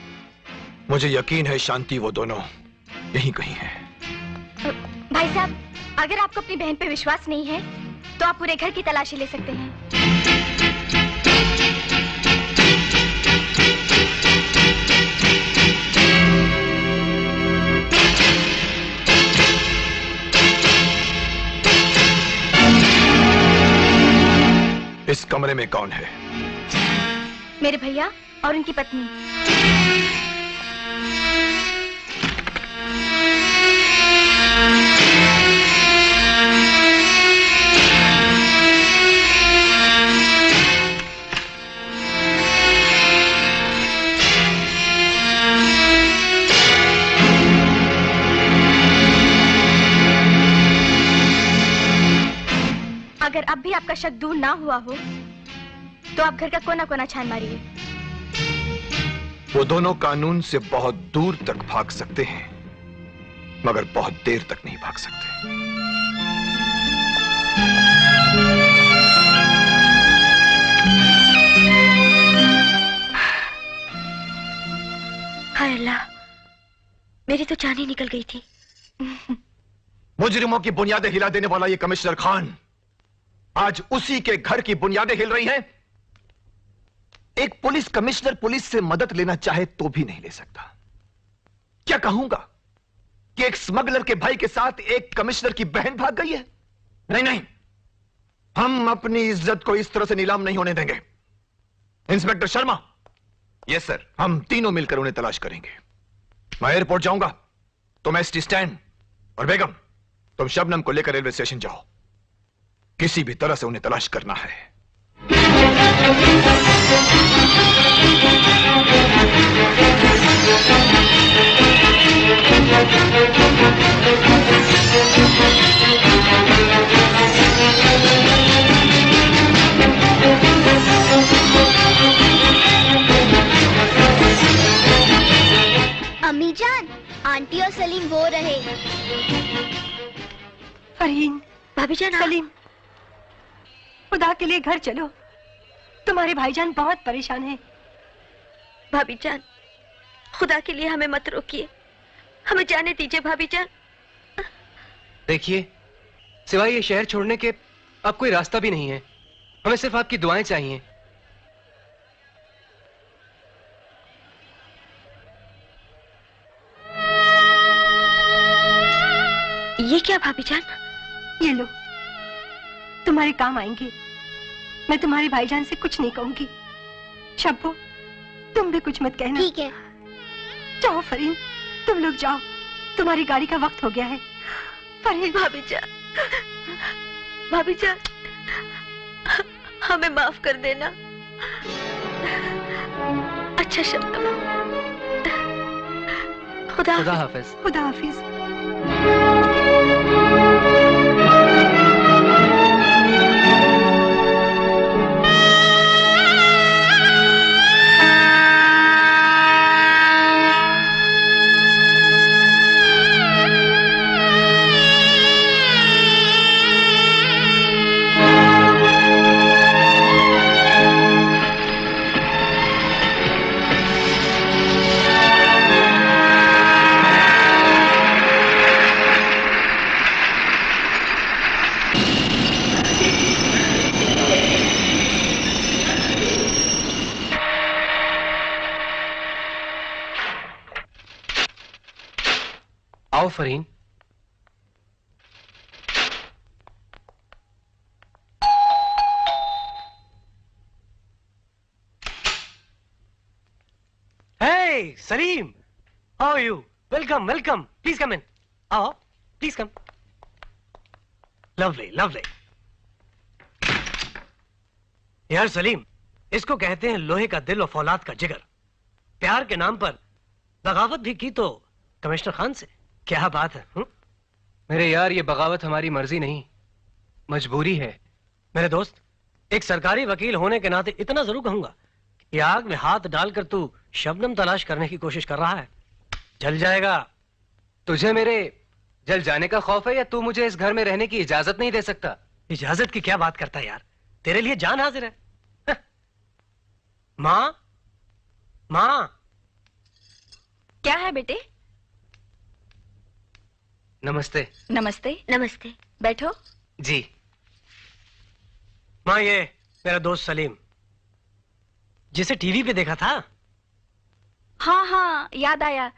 मुझे यकीन है शांति वो दोनों यहीं कहीं हैं। भाई साहब, अगर आपको अपनी बहन पे विश्वास नहीं है तो आप पूरे घर की तलाशी ले सकते हैं। इस कमरे में कौन है? मेरे भैया और उनकी पत्नी। अगर अब भी आपका शक दूर ना हुआ हो तो आप घर का कोना कोना छान मारिए। वो दोनों कानून से बहुत दूर तक भाग सकते हैं, मगर बहुत देर तक नहीं भाग सकते। हाय अल्लाह, मेरी तो जान ही निकल गई थी। मुजरिमों की बुनियादें हिला देने वाला ये कमिश्नर खान आज उसी के घर की बुनियादें हिल रही हैं। एक पुलिस कमिश्नर पुलिस से मदद लेना चाहे तो भी नहीं ले सकता। क्या कहूंगा कि एक स्मगलर के भाई के साथ एक कमिश्नर की बहन भाग गई है? नहीं नहीं, हम अपनी इज्जत को इस तरह से नीलाम नहीं होने देंगे। इंस्पेक्टर शर्मा। Yes sir. हम तीनों मिलकर उन्हें तलाश करेंगे। मैं एयरपोर्ट जाऊंगा, तुम एसटी स्टैंड, और बेगम तुम शबनम को लेकर रेलवे स्टेशन जाओ। किसी भी तरह से उन्हें तलाश करना है। अम्मी जान, आंटी और सलीम वो रहे। फरहीन, भाभी जान, सलीम, खुदा के लिए घर चलो। तुम्हारे भाईजान बहुत परेशान हैं। भाभी जान, खुदा के लिए हमें मत रोकिए, हमें जाने दीजिए भाभी जान। देखिए, सिवाय ये शहर छोड़ने के अब कोई रास्ता भी नहीं है। हमें सिर्फ आपकी दुआएं चाहिए। ये क्या भाभी जान? ये लो, तुम्हारे काम आएंगे। मैं तुम्हारे भाईजान से कुछ नहीं कहूंगी। शब्बो, तुम भी कुछ मत कहना। ठीक है। जाओ फरीन, तुम लोग जाओ, तुम्हारी गाड़ी का वक्त हो गया है। फरीन। भाभी जान, हमें माफ कर देना। अच्छा शब्द। खुदा हाफिज। खुदा हाफिज। आओ Fareen. Hey, Salim! How are you? Welcome, welcome. Please come in. आओ, please come. Lovely, lovely. यार सलीम, इसको कहते हैं लोहे का दिल और फौलाद का जिगर। प्यार के नाम पर बगावत भी की तो कमिश्नर खान से। क्या बात है? मेरे यार, ये बगावत हमारी मर्जी नहीं, मजबूरी है। मेरे दोस्त, एक सरकारी वकील होने के नाते इतना जरूर कहूंगा कि आग में हाथ डालकर तू शबनम तलाश करने की कोशिश कर रहा है। जल जाएगा। तुझे मेरे जल जाने का खौफ है या तू मुझे इस घर में रहने की इजाजत नहीं दे सकता? इजाजत की क्या बात करता है यार, तेरे लिए जान हाजिर है। माँ, माँ। क्या है बेटे? नमस्ते। नमस्ते। नमस्ते, बैठो। जी। माँ, ये मेरा दोस्त सलीम, जिसे टीवी पे देखा था। हाँ हाँ, याद आया।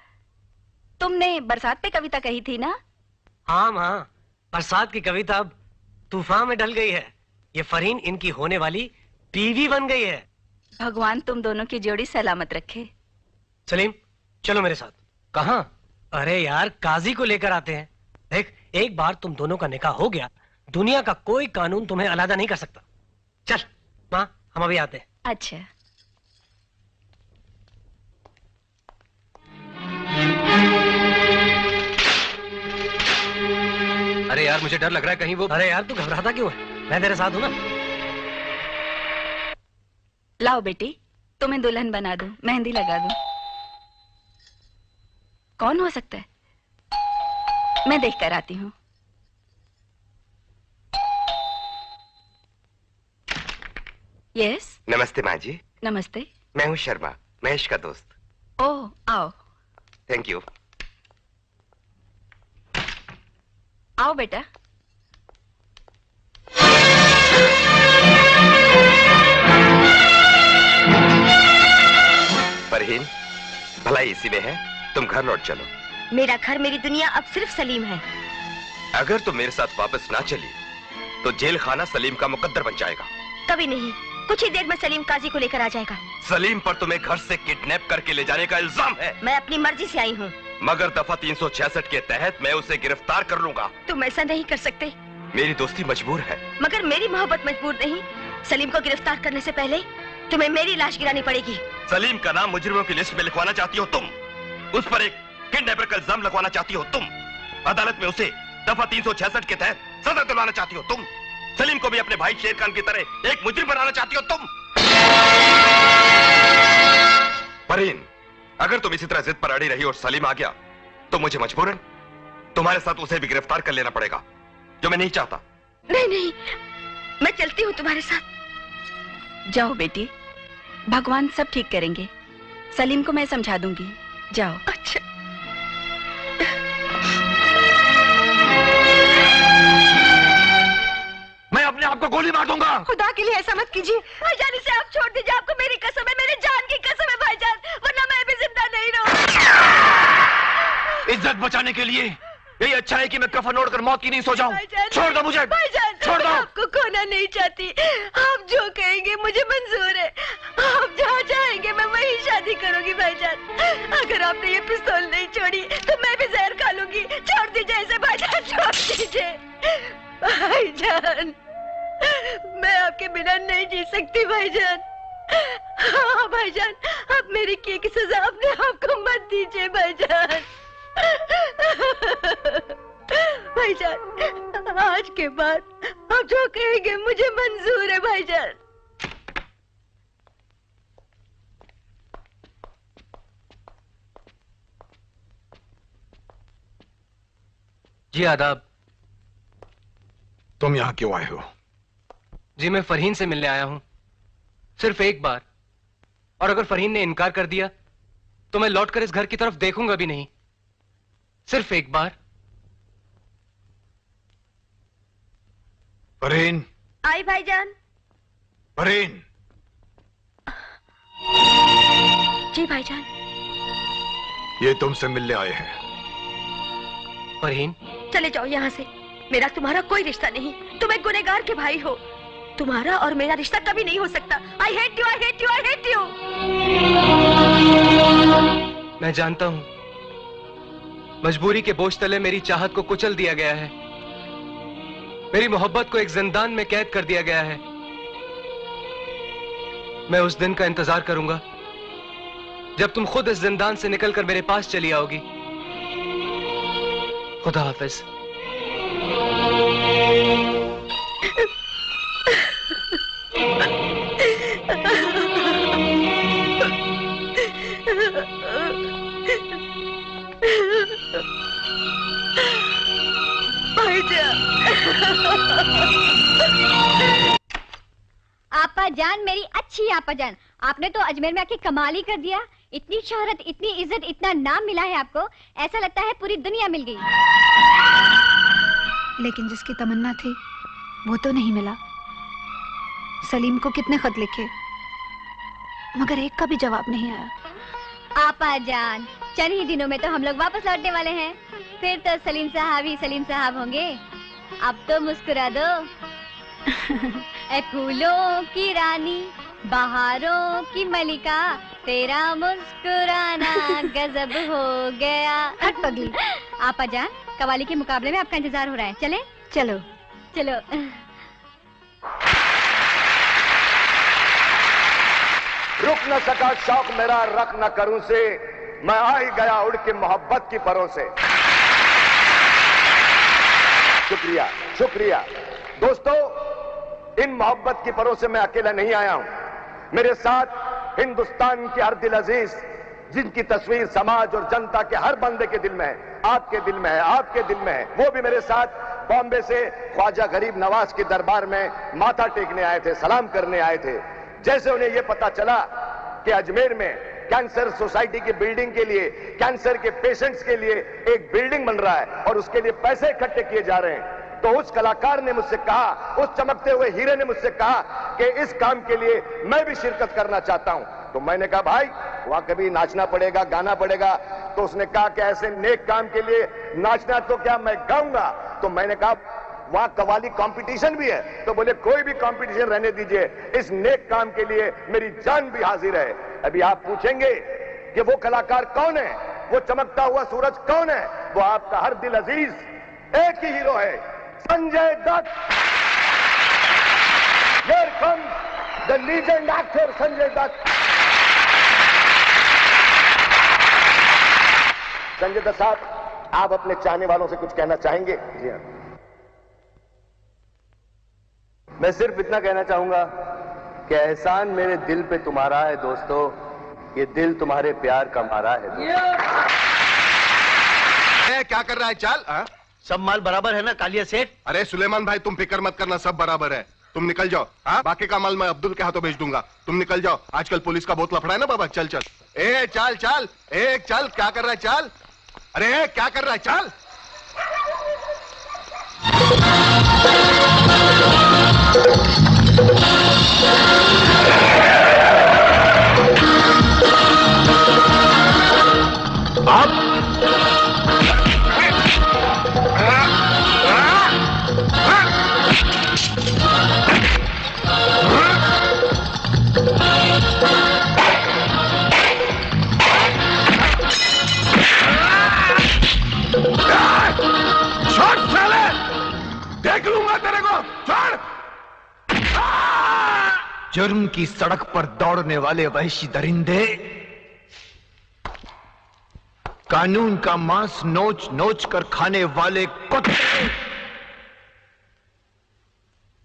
तुमने बरसात पे कविता कही थी ना? हाँ माँ, बरसात की कविता अब तूफान में ढल गई है। ये फरीन इनकी होने वाली बीवी बन गई है। भगवान तुम दोनों की जोड़ी सलामत रखे। सलीम, चलो मेरे साथ। कहाँ? अरे यार, काजी को लेकर आते हैं। देख, एक बार तुम दोनों का निकाह हो गया, दुनिया का कोई कानून तुम्हें अलग नहीं कर सकता। चल माँ, हम अभी आते हैं। अच्छा। अरे यार, मुझे डर लग रहा है कहीं वो। अरे यार, तू घबराता क्यों है? मैं तेरे साथ हूं ना। लाओ बेटी, तुम्हें दुल्हन बना दूं, मेहंदी लगा दूं। कौन हो सकता है? मैं देख कर आती हूँ। यस। नमस्ते माँ जी। नमस्ते। मैं हूँ शर्मा, महेश का दोस्त। ओह, आओ। Thank you. आओ बेटा। फरहीन, भलाई इसी में है, तुम घर लौट चलो। मेरा घर, मेरी दुनिया अब सिर्फ सलीम है। अगर तुम मेरे साथ वापस ना चली तो जेल खाना सलीम का मुकद्दर बन जाएगा। कभी नहीं, कुछ ही देर में सलीम काजी को लेकर आ जाएगा। सलीम पर तुम्हें घर से किडनैप करके ले जाने का इल्जाम है। मैं अपनी मर्जी से आई हूँ। मगर दफा 366 के तहत मैं उसे गिरफ्तार कर लूंगा। तुम ऐसा नहीं कर सकते। मेरी दोस्ती मजबूर है। मगर मेरी मोहब्बत मजबूर नहीं। सलीम को गिरफ्तार करने से पहले तुम्हें मेरी लाश गिरानी पड़ेगी। सलीम का नाम मुजरिमों की लिस्ट में लिखवाना चाहती हो तुम। उस पर एक किडनैपर का इल्जाम लगवाना चाहती हो तुम। अदालत में उसे दफा 366 के तहत सजा दिलवाना चाहती हो तुम। सलीम को भी अपने भाई शेर खान की तरह एक मुजरिम बनाना चाहती हो तुम। फरहीन, अगर तुम इसी तरह जिद पर अड़ी रही और सलीम आ गया तो मुझे मजबूरन तुम्हारे साथ उसे भी गिरफ्तार कर लेना पड़ेगा, जो मैं नहीं चाहता। नहीं नहीं, मैं चलती हूँ तुम्हारे साथ। जाओ बेटी, भगवान सब ठीक करेंगे। सलीम को मैं समझा दूंगी। जाओ। अच्छा। मैं अपने आप को गोली मार दूंगा। खुदा के लिए ऐसा मत कीजिए भाईजान, इसे आप छोड़ दीजिए। आपको मेरी कसम है, मेरी जान की कसम है भाईजान, वरना मैं भी जिंदा नहीं रहूंगा। इज्जत बचाने के लिए यही अच्छा है कि मैं कफन ओढ़कर मौत की नहीं सो जाऊं। छोड़ दो मुझे। भाईजान, छोड़ दो। आपको खोना नहीं चाहती। आप जो कहेंगे मुझे मंजूर है। आप जहाँ चाहेंगे मैं वहीं शादी करूंगी भाईजान। अगर आपने ये पिस्तौल नहीं छोड़ी तो मैं भी जहर खा लूंगी। छोड़ दीजिए इसे भाईजान, छोड़ दीजिए भाईजान। मैं आपके बिना नहीं जी सकती भाईजान। हाँ भाईजान, आप मेरी किए की सजा अपने आप को मत दीजिए भाईजान। भाईजान, आज के बाद आप जो कहेंगे मुझे मंजूर है भाईजान। जी आदाब। तुम यहाँ क्यों आए हो? जी मैं फरहीन से मिलने आया हूं, सिर्फ एक बार। और अगर फरहीन ने इनकार कर दिया तो मैं लौटकर इस घर की तरफ देखूंगा भी नहीं। सिर्फ एक बार। फरहीन। आई भाईजान। फरहीन। जी भाईजान। ये तुमसे मिलने आए हैं। फरहीन, चले जाओ यहाँ से। मेरा तुम्हारा कोई रिश्ता नहीं। तुम एक गुनहगार के भाई हो। तुम्हारा और मेरा रिश्ता कभी नहीं हो सकता। I hate you, I hate you, I hate you. मैं जानता हूं मजबूरी के बोझ तले मेरी चाहत को कुचल दिया गया है। मेरी मोहब्बत को एक जिंदान में कैद कर दिया गया है। मैं उस दिन का इंतजार करूंगा जब तुम खुद इस जिंदान से निकलकर मेरे पास चली आओगी। खुदा हाफिज। आपा जान, मेरी अच्छी आपा जान, आपने तो अजमेर में आके कमाल ही कर दिया। इतनी शोहरत, इतनी इज्जत, इतना नाम मिला है आपको, ऐसा लगता है पूरी दुनिया मिल गई। लेकिन जिसकी तमन्ना थी वो तो नहीं मिला। सलीम को कितने खत लिखे मगर एक का भी जवाब नहीं आया। आपा जान, चंद ही दिनों में तो हम लोग वापस लौटने वाले हैं। फिर तो सलीम साहब ही सलीम साहब होंगे। अब तो मुस्कुरा दो। ए फूलों की रानी, बहारों की मलिका, तेरा मुस्कुराना गजब हो गया। हट पगली। आपा जान, कवाली के मुकाबले में आपका इंतजार हो रहा है। चले? चलो चलो। रुक न सका शौक मेरा रख न करूं से, मैं आ ही गया उड़ के मोहब्बत की परों से। शुक्रिया शुक्रिया दोस्तों, इन मोहब्बत की परों से मैं अकेला नहीं आया हूं। मेरे साथ हिंदुस्तान के हर दिल अजीज, जिनकी तस्वीर समाज और जनता के हर बंदे के दिल में है, आपके दिल में है, आपके दिल में है, वो भी मेरे साथ बॉम्बे से ख्वाजा गरीब नवाज के दरबार में माथा टेकने आए थे, सलाम करने आए थे। जैसे उन्हें यह पता चला कि अजमेर में कैंसर सोसाइटी की बिल्डिंग के लिए, कैंसर के पेशेंट्स के लिए एक बिल्डिंग बन रहा है और उसके लिए पैसे इकट्ठे किए जा रहे हैं, तो उस कलाकार ने मुझसे कहा, उस चमकते हुए हीरे ने मुझसे कहा कि इस काम के लिए मैं भी शिरकत करना चाहता हूं। तो मैंने कहा भाई वहां कभी नाचना पड़ेगा, गाना पड़ेगा। तो उसने कहा कि ऐसे नेक काम के लिए नाचना तो क्या मैं गाऊंगा। तो मैंने कहा वहां कवाली कंपटीशन भी है। तो बोले कोई भी कंपटीशन रहने दीजिए, इस नेक काम के लिए मेरी जान भी हाजिर है। अभी आप पूछेंगे कि वो कलाकार कौन है, वो चमकता हुआ सूरज कौन है? वो आपका हर दिल अजीज एक ही हीरो है, Sanjay Dutt. Here comes the legend actor Sanjay Dutt. Sanjay Dutt साहब, आप अपने चाहने वालों से कुछ कहना चाहेंगे? जी हाँ। मैं सिर्फ इतना कहना चाहूंगा कि एहसान मेरे दिल पे तुम्हारा है दोस्तों, ये दिल तुम्हारे प्यार का मारा है। क्या कर रहा है? चाल सब माल बराबर है ना कालिया सेठ? अरे सुलेमान भाई तुम फिक्र मत करना, सब बराबर है। तुम निकल जाओ। हाँ, बाकी का माल मैं अब्दुल के हाथों भेज दूंगा। तुम निकल जाओ, आजकल पुलिस का बहुत लफड़ा है ना बाबा। चल चल, ए चाल चाल, ए चल, क्या कर रहा है? चाल, अरे क्या कर रहा है? चाल। आप जुर्म की सड़क पर दौड़ने वाले वहशी दरिंदे, कानून का मांस नोच नोच कर खाने वाले कुत्ते।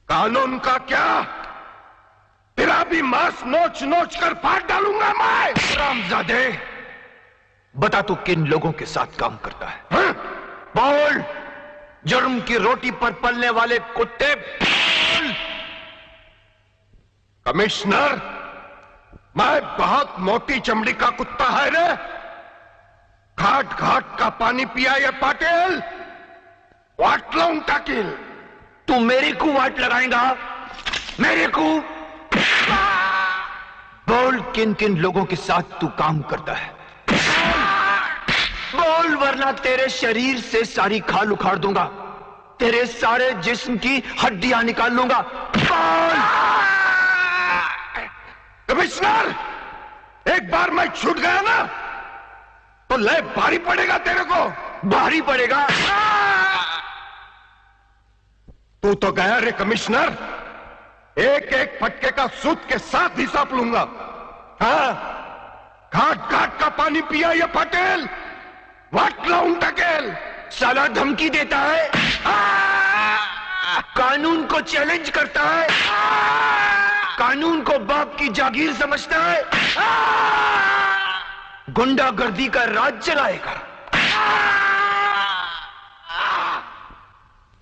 कानून का क्या? तेरा भी मांस नोच नोच कर फाड़ डालूंगा मैं। रामजादे, बता तू किन लोगों के साथ काम करता है? हाँ? बोल, जुर्म की रोटी पर पलने वाले कुत्ते, बोल। कमिश्नर, मैं बहुत मोटी चमड़ी का कुत्ता है रे। घाट घाट का पानी पिया ये पाटिल, वाट लाऊं टाकिल। तू मेरे को वाट लगाएगा? मेरे को? बोल, किन किन लोगों के साथ तू काम करता है? बोल, वरना तेरे शरीर से सारी खाल उखाड़ दूंगा, तेरे सारे जिस्म की हड्डियां निकाल लूंगा। बोल। कमिश्नर, एक बार मैं छूट गया ना तो ले भारी पड़ेगा तेरे को। भारी पड़ेगा? तू तो गया रे कमिश्नर, एक एक फटके का सूद के साथ हिसाब लूंगा। हाँ, घाट घाट का पानी पिया ये पटेल, वाट लाऊं टकेल। साला धमकी देता है, कानून को चैलेंज करता है, कानून को बाप की जागीर समझता है, गुंडागर्दी का राज चलाएगा,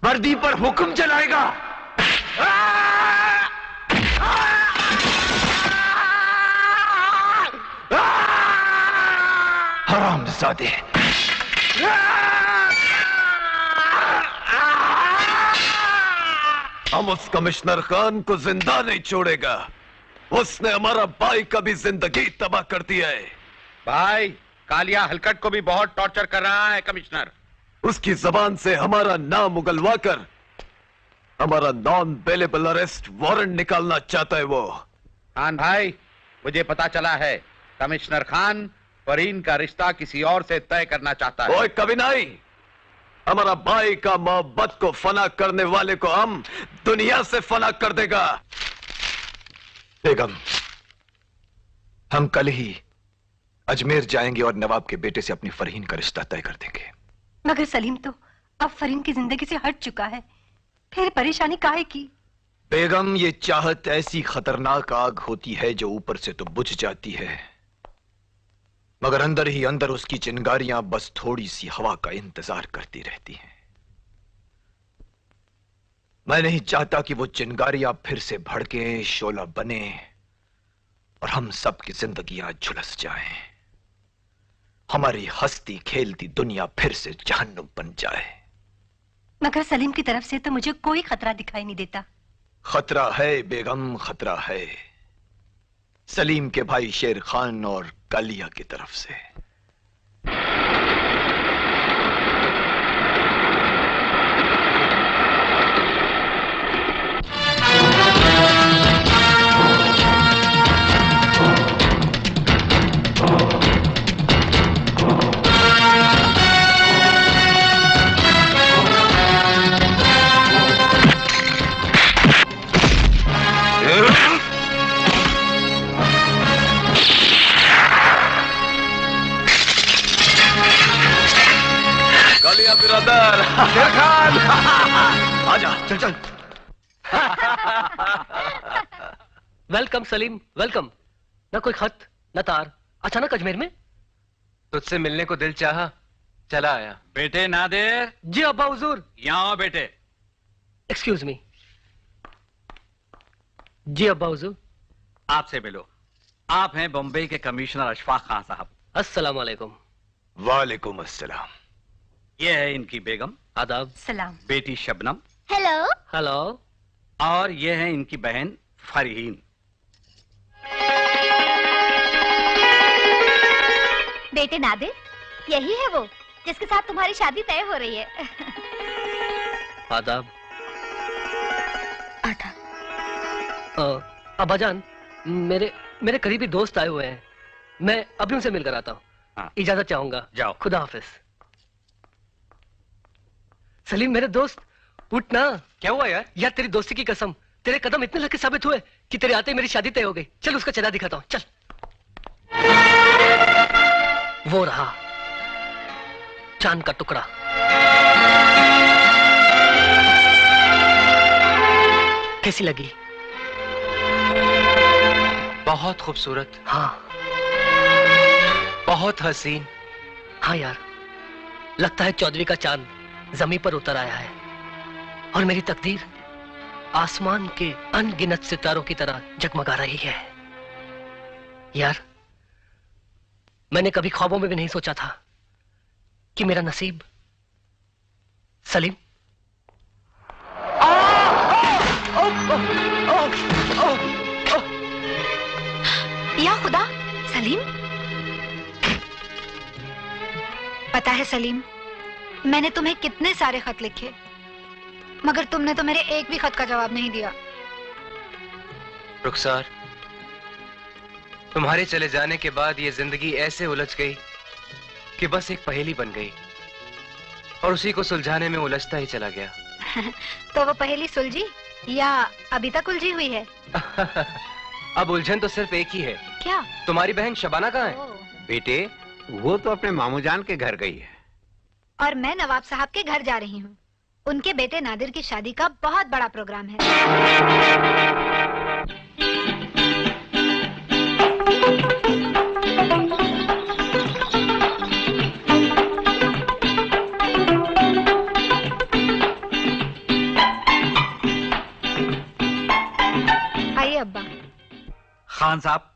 वर्दी पर हुक्म चलाएगा। हरामजादे। हम उस कमिश्नर खान को जिंदा नहीं छोड़ेगा। उसने हमारा भाई का भी जिंदगी तबाह कर दिया है। भाई, कालिया हलकट को भी बहुत टॉर्चर कर रहा है कमिश्नर। उसकी जबान से हमारा नाम उगलवा कर हमारा नॉन बेलेबल अरेस्ट वारंट निकालना चाहता है वो। खान भाई, मुझे पता चला है कमिश्नर खान फरहीन का रिश्ता किसी और से तय करना चाहता है। ओए कभी नहीं, हमारा भाई का मोहब्बत को फना करने वाले को हम दुनिया से फना कर देगा। बेगम, हम कल ही अजमेर जाएंगे और नवाब के बेटे से अपनी फरहीन का रिश्ता तय कर देंगे। मगर सलीम तो अब फरहीन की जिंदगी से हट चुका है, फिर परेशानी काहे की? बेगम, ये चाहत ऐसी खतरनाक आग होती है जो ऊपर से तो बुझ जाती है, मगर अंदर ही अंदर उसकी चिंगारियां बस थोड़ी सी हवा का इंतजार करती रहती हैं। मैं नहीं चाहता कि वो चिंगारियां फिर से भड़के, शोला बने और हम सब की जिंदगियां झुलस जाएं, हमारी हंसती खेलती दुनिया फिर से जहन्नुम बन जाए। मगर सलीम की तरफ से तो मुझे कोई खतरा दिखाई नहीं देता। खतरा है बेगम, खतरा है। सलीम के भाई शेर खान और कालिया की तरफ से। बिरादर, शेर खान, आजा, चल चल। Welcome Salim, welcome. ना कोई खत, ना तार, अचानक अजमेर में? तुझसे मिलने को दिल चाहा, चला आया। बेटे नादिर। जी अब्बा हुजूर। यहाँ आओ बेटे। Excuse me. जी अब्बा हुजूर। आपसे मिलो। आप हैं बम्बई के कमिश्नर अशफाक खान साहब। अस्सलाम वालेकुम। वालेकुम अस्सलाम। ये है इनकी बेगम। आदाब। सलाम। बेटी शबनम। हेलो। हेलो। और ये है इनकी बहन फरहीन। बेटे नादिर, यही है वो जिसके साथ तुम्हारी शादी तय हो रही है। आदाब। अब्बाजान, मेरे करीबी दोस्त आए हुए हैं, मैं अभी उनसे मिलकर आता हूँ। हाँ। इजाजत चाहूंगा। जाओ। खुदा हाफिज। सलीम मेरे दोस्त, उठ ना। क्या हुआ यार? यार तेरी दोस्ती की कसम, तेरे कदम इतने लगे साबित हुए कि तेरे आते ही मेरी शादी तय हो गई। चल उसका चेहरा दिखाता हूँ, चल। वो रहा चांद का टुकड़ा। कैसी लगी? बहुत खूबसूरत। हाँ। बहुत हसीन। हाँ यार, लगता है 14वीं का चांद जमीन पर उतर आया है और मेरी तकदीर आसमान के अनगिनत सितारों की तरह जगमगा रही है। यार, मैंने कभी ख्वाबों में भी नहीं सोचा था कि मेरा नसीब सलीम। या खुदा, सलीम। पता है सलीम, मैंने तुम्हें कितने सारे खत लिखे, मगर तुमने तो मेरे एक भी खत का जवाब नहीं दिया। रुखसार, तुम्हारे चले जाने के बाद ये जिंदगी ऐसे उलझ गई कि बस एक पहेली बन गई और उसी को सुलझाने में उलझता ही चला गया। तो वो पहेली सुलझी या अभी तक उलझी हुई है? अब उलझन तो सिर्फ एक ही है। क्या? तुम्हारी बहन शबाना कहाँ है? बेटे, वो तो अपने मामू जान के घर गई है। और मैं नवाब साहब के घर जा रही हूँ। उनके बेटे नादिर की शादी का बहुत बड़ा प्रोग्राम है। आइए अब्बा। खान साहब,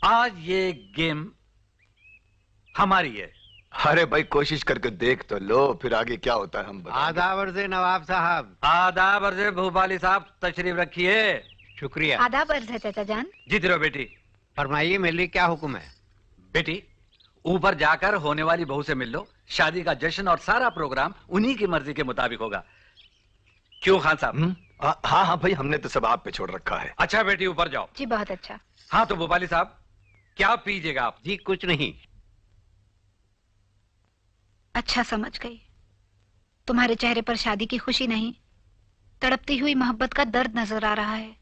आज ये गेम हमारी है। अरे भाई, कोशिश करके देख तो लो, फिर आगे क्या होता है हम बताएंगे। आदाब अर्ज़े नवाब साहब। आदाब अर्ज़े भूपाली साहब, तशरीफ रखिए। शुक्रिया। आदाब अर्ज़ है चाचा जान। जीती रहो बेटी। फरमाइए, मेरे लिए क्या हुक्म है? बेटी, ऊपर जाकर होने वाली बहू से मिल लो। शादी का जश्न और सारा प्रोग्राम उन्हीं की मर्जी के मुताबिक होगा। क्यों खान साहब? हाँ हाँ भाई, हमने तो सब आप पे छोड़ रखा है। अच्छा बेटी, ऊपर जाओ। जी बहुत अच्छा। हाँ तो भोपाली साहब, क्या पीजिएगा आप? जी कुछ नहीं। अच्छा समझ गई। तुम्हारे चेहरे पर शादी की खुशी नहीं, तड़पती हुई मोहब्बत का दर्द नजर आ रहा है।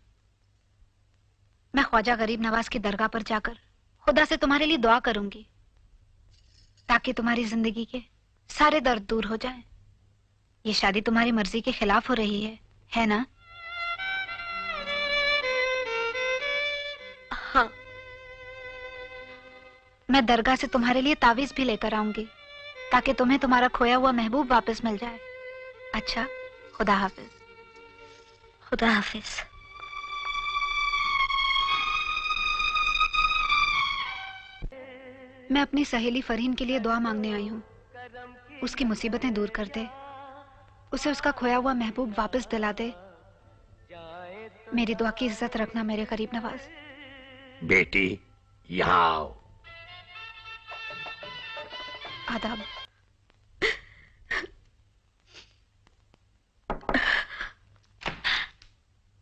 मैं ख्वाजा गरीब नवाज की दरगाह पर जाकर खुदा से तुम्हारे लिए दुआ करूंगी ताकि तुम्हारी जिंदगी के सारे दर्द दूर हो जाएं। ये शादी तुम्हारी मर्जी के खिलाफ हो रही है ना? हाँ। मैं दरगाह से तुम्हारे लिए तावीज भी लेकर आऊंगी ताकि तुम्हें तुम्हारा खोया हुआ महबूब वापस मिल जाए। अच्छा, खुदा हाफिज। खुदा हाफिज। मैं अपनी सहेली फरहीन के लिए दुआ मांगने आई हूँ। उसकी मुसीबतें दूर कर दे, उसे उसका खोया हुआ महबूब वापस दिला दे। मेरी दुआ की इज्जत रखना मेरे करीब नवाज। बेटी, यहाँ आओ। आदाब।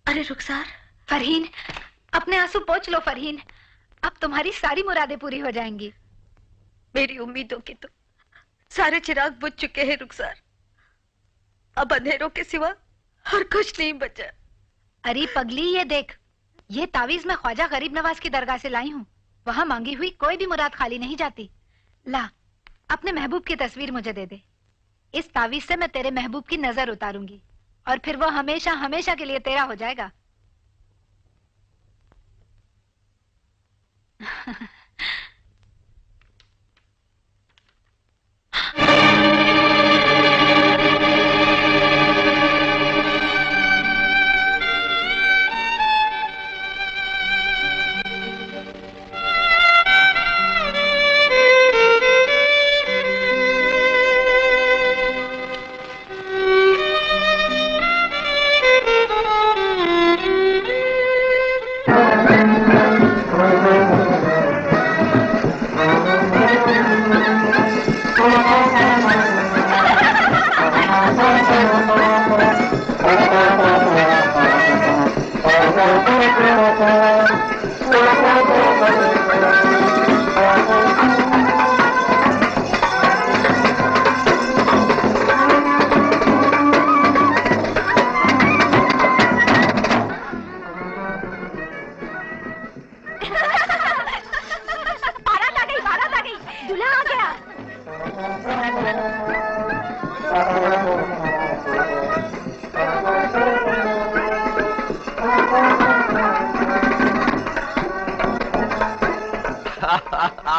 अरे रुखसार। फरहीन, अपने आंसू पोंछ लो फरहीन। अब तुम्हारी सारी मुरादें पूरी हो जाएंगी। मेरी उम्मीदों के तो सारे चिराग बुझ चुके हैं रुखसार। अब अंधेरों के सिवा हर कुछ नहीं बचा। अरे पगली, ये देख, ये तावीज मैं ख्वाजा गरीब नवाज की दरगाह से लाई हूँ। वहां मांगी हुई कोई भी मुराद खाली नहीं जाती। ला, अपने महबूब की तस्वीर मुझे दे दे। इस तावीज से मैं तेरे महबूब की नजर उतारूंगी और फिर वो हमेशा हमेशा के लिए तेरा हो जाएगा।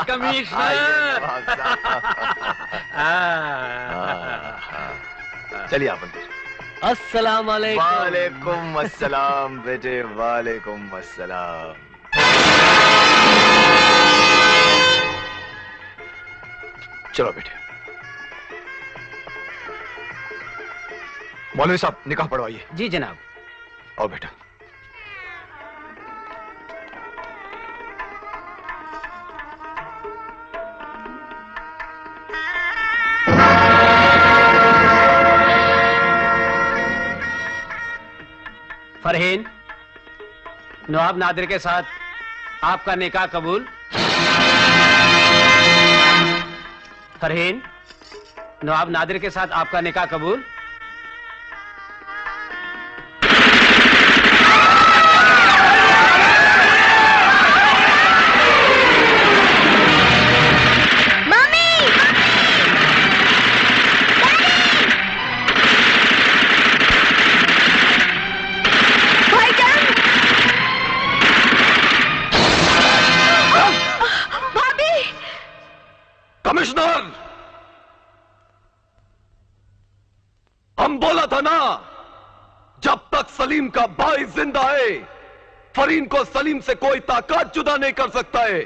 कमिश्नर। चलिए आप अंदर। अस्सलाम वालेकुम। वालेकुम अस्सलाम बेटे, वालेकुम अस्सलाम। चलो बेटे। मौलवी साहब निकाह पढ़वाइए। जी जनाब। आओ बेटा। फरहीन, नवाब नादिर के साथ आपका निकाह कबूल। फरहीन, नवाब नादिर के साथ आपका निकाह कबूल। कमिश्नर, हम बोला था ना, जब तक सलीम का भाई जिंदा है, फरीन को सलीम से कोई ताकत जुदा नहीं कर सकता है।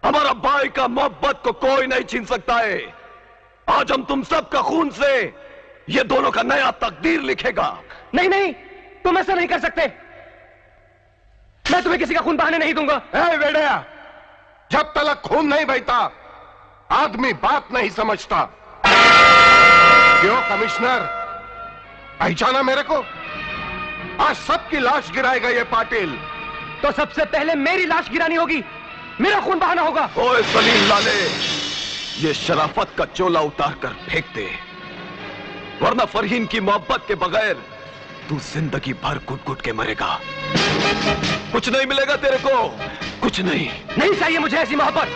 हमारा भाई का मोहब्बत को कोई नहीं छीन सकता है। आज हम तुम सब का खून से ये दोनों का नया तकदीर लिखेगा। नहीं नहीं, तुम ऐसा नहीं कर सकते। मैं तुम्हें किसी का खून बहाने नहीं दूंगा। बेड़िया, जब तक खून नहीं बहता आदमी बात नहीं समझता। क्यों कमिश्नर, पहचाना मेरे को? आज सबकी लाश गिराएगा ये पाटिल। तो सबसे पहले मेरी लाश गिरानी होगी, मेरा खून बहाना होगा। ओए सलीम लाले, ये शराफत का चोला उतार कर फेंक दे, वरना फरहीन की मोहब्बत के बगैर तू जिंदगी भर घुट घुट के मरेगा। कुछ नहीं मिलेगा तेरे को, कुछ नहीं। नहीं चाहिए मुझे ऐसी मोहब्बत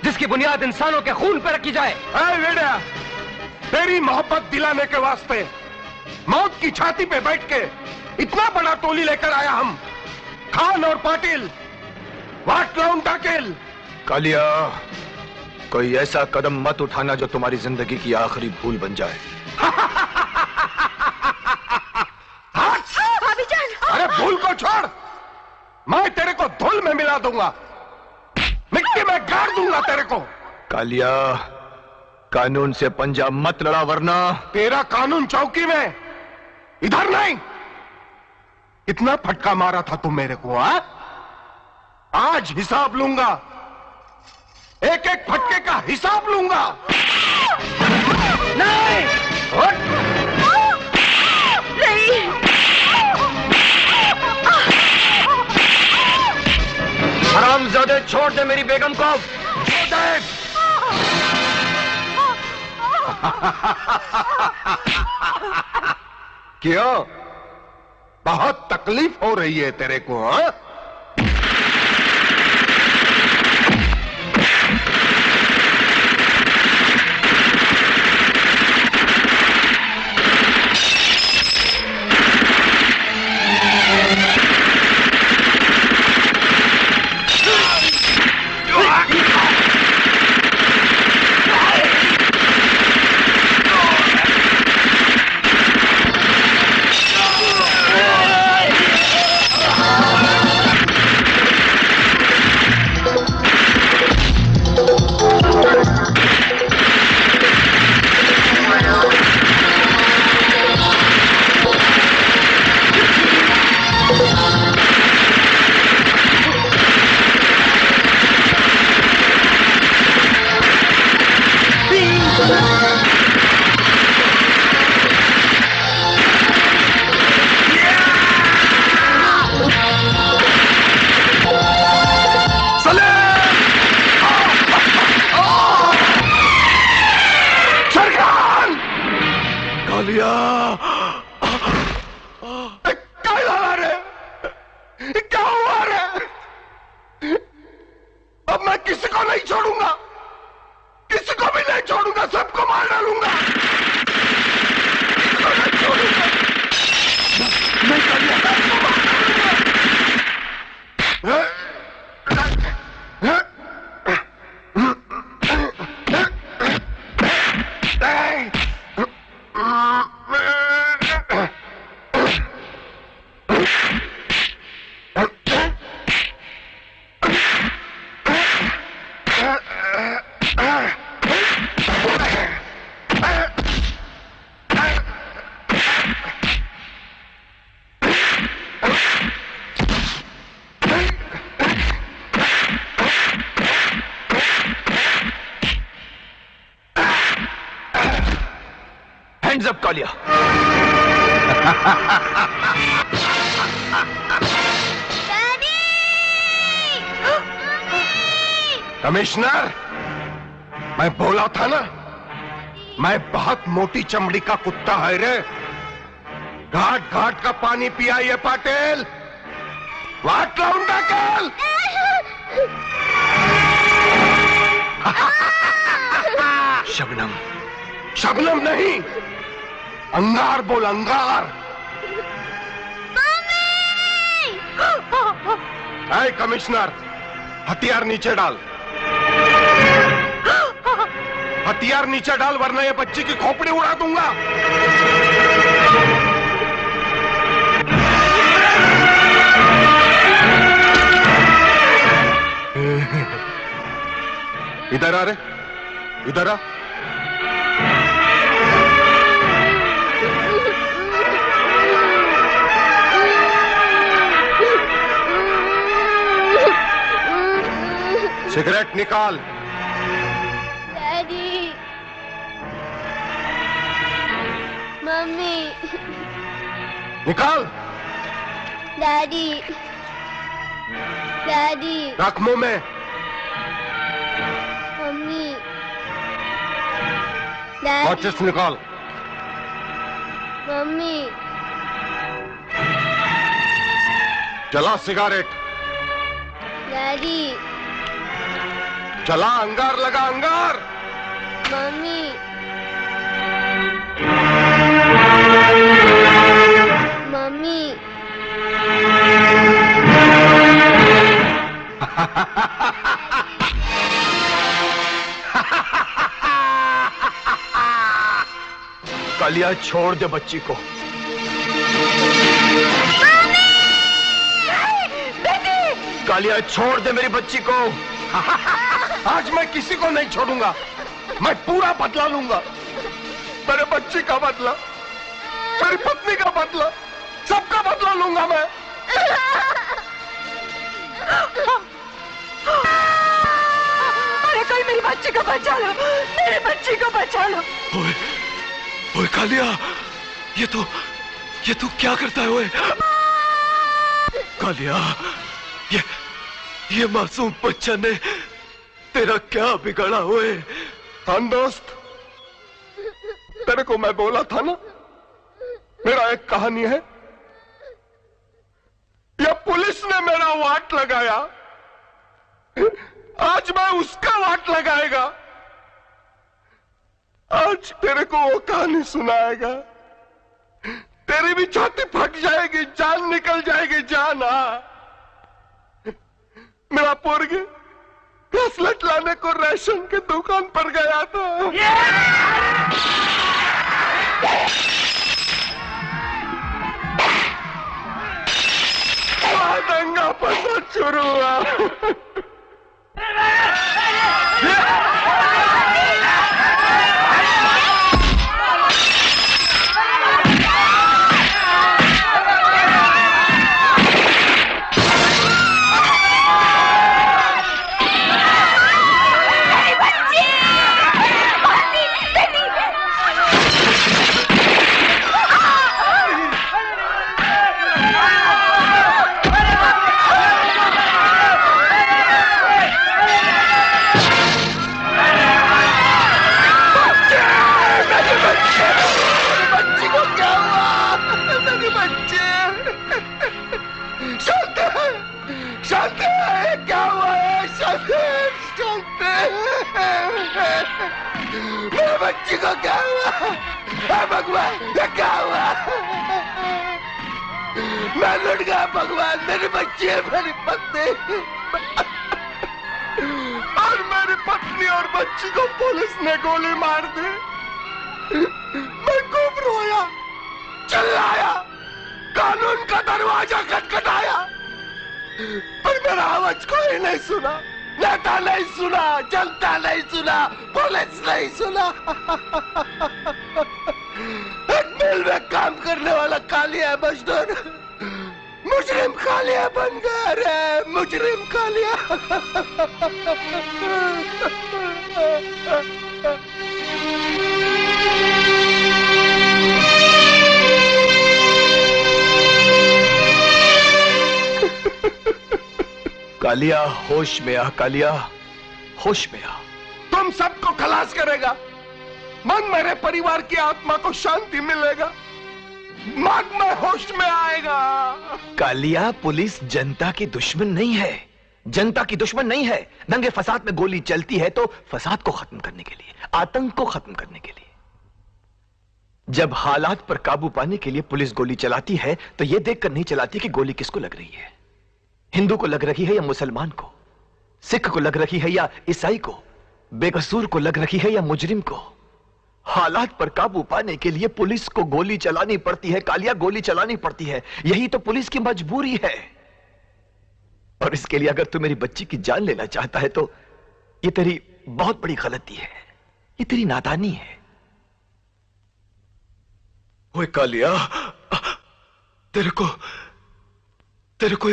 जिसकी बुनियाद इंसानों के खून पर रखी जाए। बेटा, तेरी मोहब्बत दिलाने के वास्ते मौत की छाती पे बैठ के इतना बड़ा टोली लेकर आया हम। खान और पाटिल, वाट लाउन टाकिल। कालिया, कोई ऐसा कदम मत उठाना जो तुम्हारी जिंदगी की आखिरी भूल बन जाए। अरे भूल को छोड़, मैं तेरे को धूल में मिला दूंगा, मिट्टी में गाड़ दूंगा तेरे को। कालिया, कानून से पंजा मत लड़ा वरना तेरा कानून चौकी में, इधर नहीं। इतना फटका मारा था तुम मेरे को, हा? आज हिसाब लूंगा, एक एक फटके का हिसाब लूंगा। नहीं, नहीं। हरामजादे, छोड़ दे मेरी बेगम को। छोड़ दे। क्यों, बहुत तकलीफ हो रही है तेरे को? हाँ? Hands up Kaliya. कमिश्नर, मैं बोला था ना, मैं बहुत मोटी चमड़ी का कुत्ता है रे। घाट घाट का पानी पिया ये पाटिल। वाट लाऊंगा कल। शबनम। शबनम नहीं, अंगार बोल, अंगार। ऐ कमिश्नर, हथियार नीचे डाल। हथियार नीचे डाल, वरना ये बच्ची की खोपड़ी उड़ा दूंगा। इधर आ रे, इधर आ। सिगरेट निकाल। Daddy, mummy. निकाल। Daddy, daddy. रख मुंह में। Mummy, daddy. माचिस निकाल। मम्मी। जला सिगारेट। डैडी। चला, अंगार लगा, अंगार। मम्मी। मम्मी। कालिया, छोड़ दे बच्ची को। कालिया, छोड़ दे मेरी बच्ची को। आज मैं किसी को नहीं छोड़ूंगा। मैं पूरा बदला लूंगा। मेरे बच्ची का बदला, मेरी पत्नी का बदला, सबका बदला लूंगा मैं। अरे कोई मेरी बच्ची को बचा लो, मेरी बच्ची को बचा लो। ओए, ओए कालिया, ये तू क्या करता है ओए? कालिया, ये मासूम बच्चा ने तेरा क्या बिगाड़ा हुए? हाँ दोस्त, तेरे को मैं बोला था ना, मेरा एक कहानी है। ये पुलिस ने मेरा वाट लगाया, आज मैं उसका वाट लगाएगा। आज तेरे को वो कहानी सुनाएगा। तेरी भी छाती फट जाएगी, जान निकल जाएगी, जान। मेरा पोरगे ब्रेसलेट लाने को रेशन की दुकान पर गया था। दंगा फसाद शुरू हुआ। मेरे बच्ची को क्या हुआ भगवान? क्या हुआ? मैं लुट गया भगवान। मेरी बच्ची है, मेरी पत्नी और मेरी पत्नी और बच्ची को पुलिस ने गोली मार दी। मैं को चिल्लाया, कानून का दरवाजा खटखटाया, पर मेरा आवाज कोई नहीं सुना। नेता नहीं सुना, जनता नहीं सुना, पुलिस नहीं सुना। एक मिल में काम करने वाला कालिया मजदूर मुजरिम कालिया बन गया रे, मुजरिम कालिया। कालिया होश में आ, कालिया होश में आ। तुम सबको खलास करेगा, मन मेरे परिवार की आत्मा को शांति मिलेगा, मन में होश में आएगा। कालिया, पुलिस जनता की दुश्मन नहीं है, जनता की दुश्मन नहीं है। दंगे फसाद में गोली चलती है तो फसाद को खत्म करने के लिए, आतंक को खत्म करने के लिए। जब हालात पर काबू पाने के लिए पुलिस गोली चलाती है तो यह देखकर नहीं चलाती कि गोली किसको लग रही है, हिंदू को लग रही है या मुसलमान को, सिख को लग रही है या ईसाई को, बेकसूर को लग रही है या मुजरिम को। हालात पर काबू पाने के लिए पुलिस को गोली चलानी पड़ती है कालिया, गोली चलानी पड़ती है। यही तो पुलिस की मजबूरी है। और इसके लिए अगर तू मेरी बच्ची की जान लेना चाहता है तो यह तेरी बहुत बड़ी गलती है, यह तेरी नादानी है। ओए कालिया, तेरे को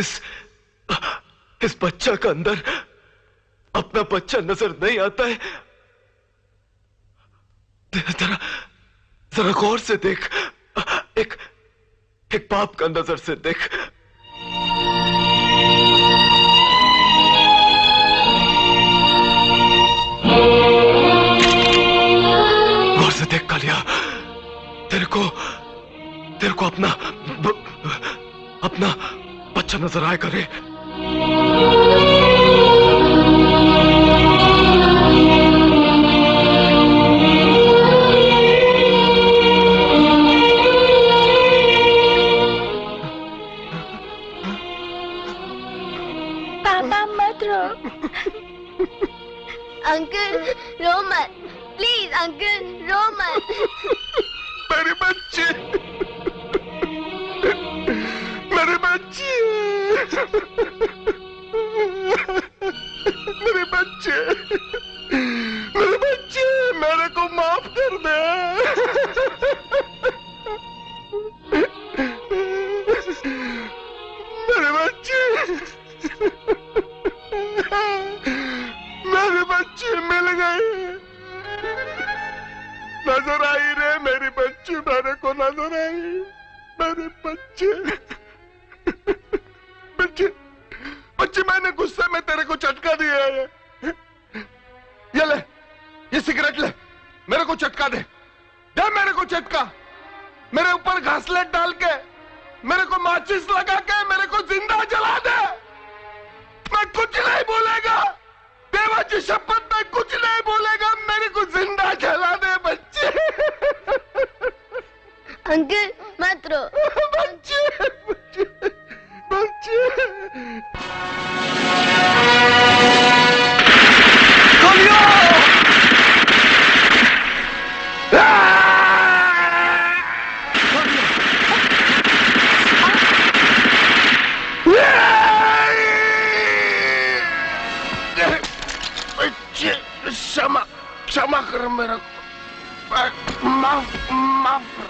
इस बच्चा का अंदर अपना बच्चा नजर नहीं आता है? जरा गौर से देख, एक बाप का नजर से देख। गौर से देख कालिया, तेरे को अपना बच्चा नजर आया करे। पापा मत रो। अंकल रो मत, प्लीज अंकल रो मत। मेरी बच्ची, मेरी बच्ची, मेरी बच्ची, मेरी बच्ची, मेरे को माफ कर दे। मेरी बच्ची, मेरी बच्ची मिल गई, नजर आई रे मेरी बच्ची, मेरे को नजर आई मेरी बच्ची। बच्ची, मैंने गुस्से में तेरे को चटका दिया है। ये ले, ये सिगरेट ले, मेरे को चटका दे, दे मेरे को चटका। मेरे ऊपर घासलेट डाल के, मेरे को माचिस लगा के, मेरे को जिंदा जला दे। मैं कुछ नहीं बोलेगा, देवा की शपथ में कुछ नहीं बोलेगा, मेरे को जिंदा जला दे बच्चे। अंकल मत रो। बच्चे, बच्चे, बच्चे। क्षमा कर मेरा, माफ कर।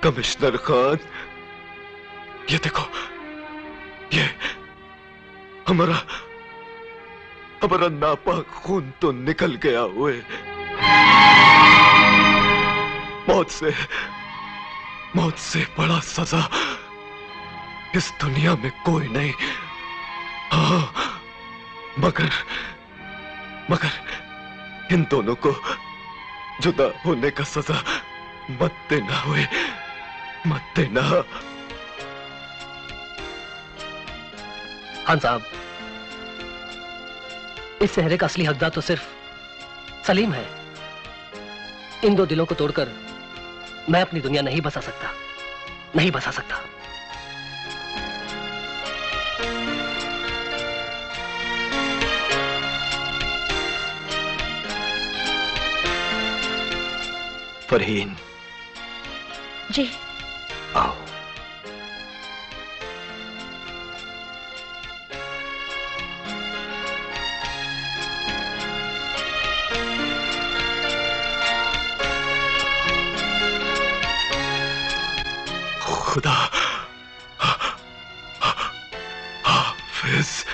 कमिश्नर खान, ये देखो, ये हमारा नापाक खून तो निकल गया हुए। मौत से बड़ा सजा इस दुनिया में कोई नहीं। हाँ, मगर इन दोनों को जुदा होने का सजा मत देना हुए, मत देना। खान साहब, इस सहरे का असली हकदार तो सिर्फ सलीम है। इन दो दिलों को तोड़कर मैं अपनी दुनिया नहीं बसा सकता, नहीं बसा सकता। फरहीन जी। आओ। खुदा हाफिज।